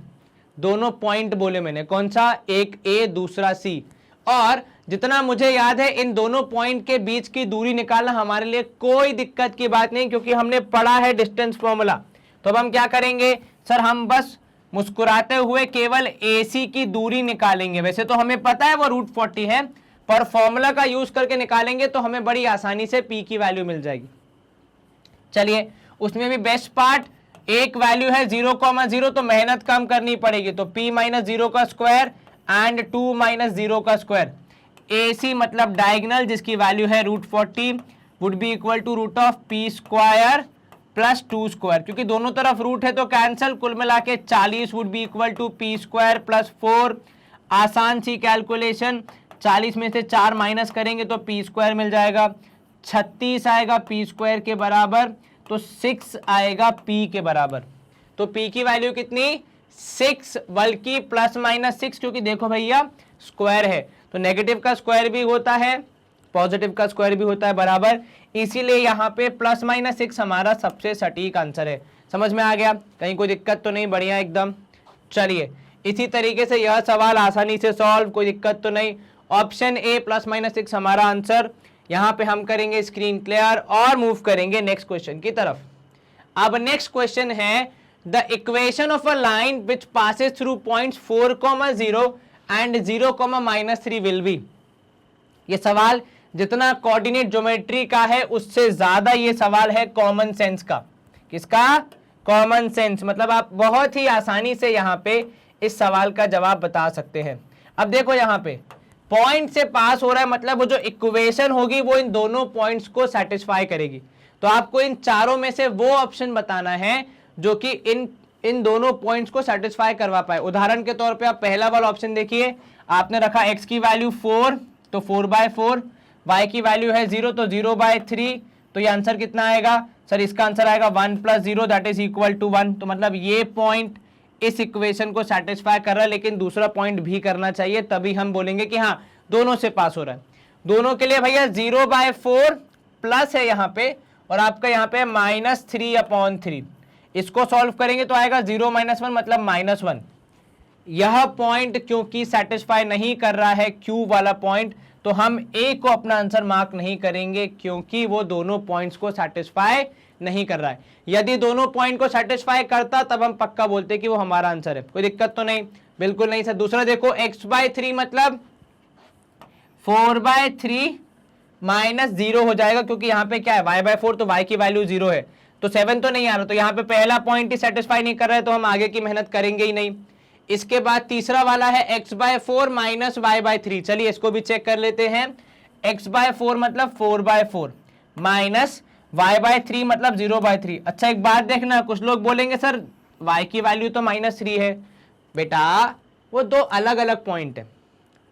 दोनों पॉइंट बोले मैंने, कौन सा, एक ए दूसरा सी। और जितना मुझे याद है इन दोनों पॉइंट के बीच की दूरी निकालना हमारे लिए कोई दिक्कत की बात नहीं, क्योंकि हमने पढ़ा है डिस्टेंस फॉर्मूला। तो अब हम क्या करेंगे सर, हम बस मुस्कुराते हुए केवल AC की दूरी निकालेंगे। वैसे तो हमें पता है वो √40 है, पर फॉर्मूला का यूज करके निकालेंगे तो हमें बड़ी आसानी से P की वैल्यू मिल जाएगी। चलिए, उसमें भी बेस्ट पार्ट, एक वैल्यू है 0,0, तो मेहनत कम करनी पड़ेगी। तो P - 0 का स्क्वायर एंड 2 - 0 का स्क्वायर। AC मतलब डायगोनल जिसकी वैल्यू है √40 would be equal to √P² plus 2 square, क्योंकि दोनों तरफ रूट है तो कैंसल, कुल मिला के 40 would be equal to P² plus 4। आसान सी कैलकुलेशन, 40 में से 4 माइनस करेंगे तो P² मिल जाएगा, 36 आएगा P² के बराबर, तो 6 आएगा P के बराबर। तो P की वैल्यू कितनी, 6, बल्कि ±6, क्योंकि देखो भैया स्क्वायर है तो नेगेटिव का स्क्वायर भी होता है, पॉजिटिव का स्क्वायर भी होता है बराबर, इसीलिए यहाँ पे ±6 हमारा सबसे सटीक आंसर है। समझ में आ गया, कहीं कोई दिक्कत तो नहीं, बढ़िया एकदम। चलिए, इसी तरीके से यह सवाल आसानी से सॉल्व, कोई दिक्कत तो नहीं। ऑप्शन ए ±6 हमारा आंसर। यहाँ पे हम करेंगे स्क्रीन क्लियर और मूव करेंगे नेक्स्ट क्वेश्चन की तरफ। अब नेक्स्ट क्वेश्चन है, the equation of a line which passes through points 4,0 and 0,-3 will be. ये सवाल जितना कोऑर्डिनेट ज्योमेट्री का है उससे ज्यादा ये सवाल है कॉमन सेंस का। किसका, कॉमन सेंस, मतलब आप बहुत ही आसानी से यहाँ पे इस सवाल का जवाब बता सकते हैं। अब देखो यहाँ पे पॉइंट से पास हो रहा है, मतलब वो जो इक्वेशन होगी वो इन दोनों पॉइंट्स को सेटिस्फाई करेगी। तो आपको इन चारों में से वो ऑप्शन बताना है जो कि इन दोनों पॉइंट्स को सेटिस्फाई करवा पाए। उदाहरण के तौर पे आप पहला वाला ऑप्शन देखिए, आपने रखा x की वैल्यू 4 तो 4/4, y की वैल्यू है 0 तो 0/3, तो ये आंसर कितना आएगा सर, इसका आंसर आएगा 1 + 0 दैट इज इक्वल टू 1। तो मतलब ये पॉइंट इस इक्वेशन को सेटिस्फाई कर रहा है, लेकिन दूसरा पॉइंट भी करना चाहिए, तभी हम बोलेंगे कि हाँ दोनों से पास हो रहा है। दोनों के लिए भैया 0/4 प्लस है यहाँ पे, और आपका यहाँ पे -3/3। इसको सॉल्व करेंगे तो आएगा 0 - 1 मतलब -1। यह पॉइंट क्योंकि सेटिस्फाई नहीं कर रहा है Q वाला पॉइंट, तो हम A को अपना आंसर मार्क नहीं करेंगे, क्योंकि वो दोनों पॉइंट्स को सेटिस्फाई नहीं कर रहा है। यदि दोनों पॉइंट को सेटिस्फाई करता तब हम पक्का बोलते कि वो हमारा आंसर है। कोई दिक्कत तो नहीं, बिल्कुल नहीं सर। दूसरा देखो, x/3 मतलब 4/3 -0 हो जाएगा, क्योंकि यहाँ पे क्या है y/4, तो y की वैल्यू 0 है, तो 7 तो नहीं आ रहा, तो यहाँ पे पहला पॉइंट ही सेटिस्फाई नहीं कर रहा है, तो हम आगे की मेहनत करेंगे ही नहीं। इसके बाद तीसरा वाला है x/4 - y/3। चलिए इसको भी चेक कर लेते हैं। x/4 मतलब 4/4 माइनस y/3 मतलब 0/3। अच्छा एक बात देखना, कुछ लोग बोलेंगे सर y की वैल्यू तो -3 है। बेटा वो दो अलग अलग पॉइंट है,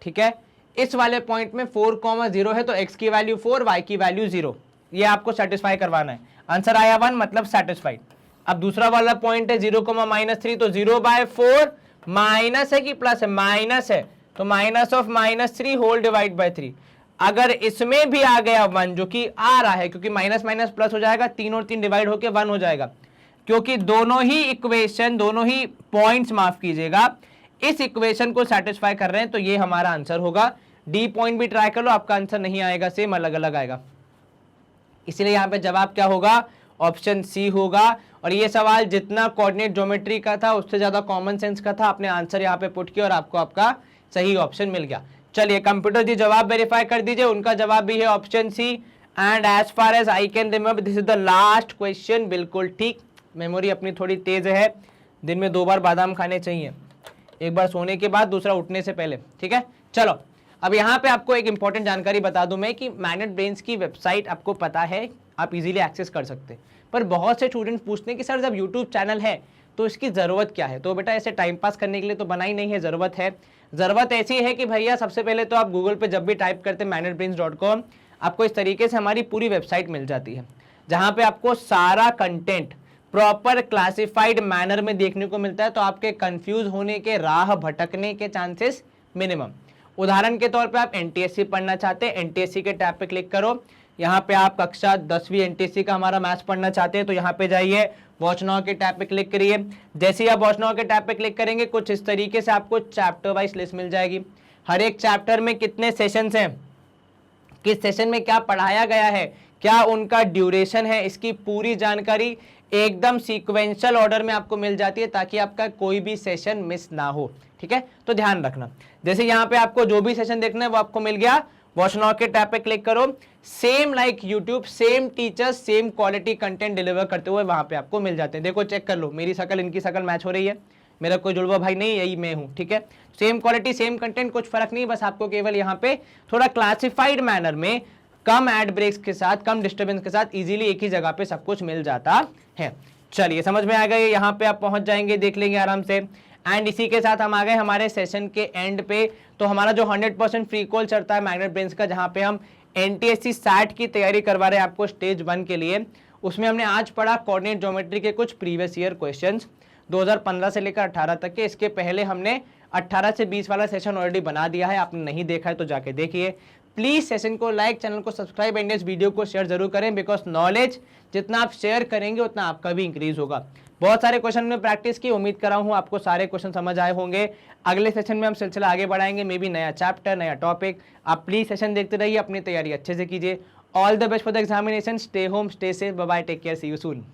ठीक है। इस वाले पॉइंट में 4,0 है, तो x की वैल्यू 4, y की वैल्यू 0, ये आपको सेटिस्फाई करवाना है। आंसर आया 1 मतलब सेटिस्फाइड। अब दूसरा वाला पॉइंट है 0,-3, तो 0/4 माइनस है कि प्लस है, माइनस है, तो -3 होल डिवाइड बाय 3। अगर इसमें भी आ गया 1, जो कि आ रहा है, क्योंकि माइनस माइनस प्लस हो जाएगा, 3 और 3 डिवाइड होके 1 हो जाएगा, क्योंकि दोनों ही इक्वेशन, दोनों ही पॉइंट्स माफ कीजिएगा, इस इक्वेशन को सेटिस्फाई कर रहे हैं, तो ये हमारा आंसर होगा। डी पॉइंट भी ट्राई कर लो, आपका आंसर नहीं आएगा, सेम अलग अलग आएगा। इसलिए यहाँ पे जवाब क्या होगा, ऑप्शन सी होगा। और ये सवाल जितना कोऑर्डिनेट ज्योमेट्री का था उससे ज्यादा कॉमन सेंस का था। आपने आंसर यहाँ पे पुट किया और आपको आपका सही ऑप्शन मिल गया। चलिए कंप्यूटर जी जवाब वेरीफाई कर दीजिए, उनका जवाब भी है option C. And as far as I can remember this is the last question. बिल्कुल ठीक, मेमोरी अपनी थोड़ी तेज है, दिन में 2 बार बादाम खाने चाहिए, एक बार सोने के बाद, दूसरा उठने से पहले, ठीक है। चलो अब यहाँ पे आपको एक इंपॉर्टेंट जानकारी बता दूं मैं कि मैग्नेट ब्रेन्स की वेबसाइट आपको पता है, आप इजीली एक्सेस कर सकते हैं। पर बहुत से स्टूडेंट्स पूछते हैं कि सर जब यूट्यूब चैनल है तो इसकी ज़रूरत क्या है। तो बेटा ऐसे टाइम पास करने के लिए तो बनाई नहीं है, ज़रूरत है। ज़रूरत ऐसी है कि भैया सबसे पहले तो आप गूगल पे जब भी टाइप करते हैं magnetbrains.com, आपको इस तरीके से हमारी पूरी वेबसाइट मिल जाती है, जहाँ पे आपको सारा कंटेंट प्रॉपर क्लासिफाइड मैनर में देखने को मिलता है, तो आपके कंफ्यूज होने के, राह भटकने के चांसेस मिनिमम। उदाहरण के तौर पे आप एनटीएससी पढ़ना चाहते हैं, एनटीएससी के टैब पे क्लिक करो। यहाँ पे आप कक्षा 10वीं एनटीएससी का हमारा मैथ्स पढ़ना चाहते हैं तो यहाँ पे जाइए, वॉच नाउ के टैब पे क्लिक करिए। जैसे ही आप वॉच नाउ के टैब पे क्लिक करेंगे कुछ इस तरीके से आपको चैप्टर वाइज लिस्ट मिल जाएगी। हर एक चैप्टर में कितने सेशंस हैं, किस सेशन में क्या पढ़ाया गया है, क्या उनका ड्यूरेशन है, इसकी पूरी जानकारी एकदम सीक्वेंशियल ऑर्डर में आपको मिल जाती है ताकि आपका कोई भी सेशन मिस ना हो। ठीक है, तो ध्यान रखना। जैसे यहाँ पे आपको जो भी सेशन देखना है वो आपको मिल गया, वॉच नाउ के टैब पे क्लिक करो। Same like YouTube, same teachers, same quality content deliver करते हुए वहां पे आपको मिल जाते हैं। देखो चेक कर लो, मेरी शक्ल इनकी शक्ल मैच हो रही है, मेरा कोई जुड़वा भाई नहीं, यही मैं हूँ। ठीक है, सेम क्वालिटी सेम कंटेंट, कुछ फर्क नहीं, बस आपको केवल यहाँ पे थोड़ा क्लासिफाइड मैनर में कम एड ब्रेक्स के साथ, कम डिस्टर्बेंस के साथ इजीली एक ही जगह पे सब कुछ मिल जाता है। चलिए समझ में आ गए, यहाँ पे आप पहुंच जाएंगे, देख लेंगे आराम से। एंड इसी के साथ हम आ गए हमारे सेशन के एंड पे। तो हमारा जो 100% फ्री कॉल चलता है मैग्नेट ब्रेन्स का, जहाँ पे हम एनटीएससी सैट की तैयारी करवा रहे हैं आपको स्टेज 1 के लिए, उसमें हमने आज पढ़ा कोऑर्डिनेट ज्योमेट्री के कुछ प्रीवियस ईयर क्वेश्चंस 2015 से लेकर 18 तक के। इसके पहले हमने 18 से 20 वाला सेशन ऑलरेडी बना दिया है, आपने नहीं देखा है तो जाके देखिए। प्लीज सेशन को लाइक, चैनल को सब्सक्राइब एंड इस वीडियो को शेयर जरूर करें, बिकॉज नॉलेज जितना आप शेयर करेंगे उतना आपका भी इंक्रीज होगा। बहुत सारे क्वेश्चन में प्रैक्टिस की, उम्मीद कर रहा हूं आपको सारे क्वेश्चन समझ आए होंगे। अगले सेशन में हम सिलसिला आगे बढ़ाएंगे, मे बी नया चैप्टर, नया टॉपिक। आप प्लीज सेशन देखते रहिए, अपनी तैयारी अच्छे से कीजिए। All the best for the examination, stay home, stay safe, bye bye, take care, see you soon.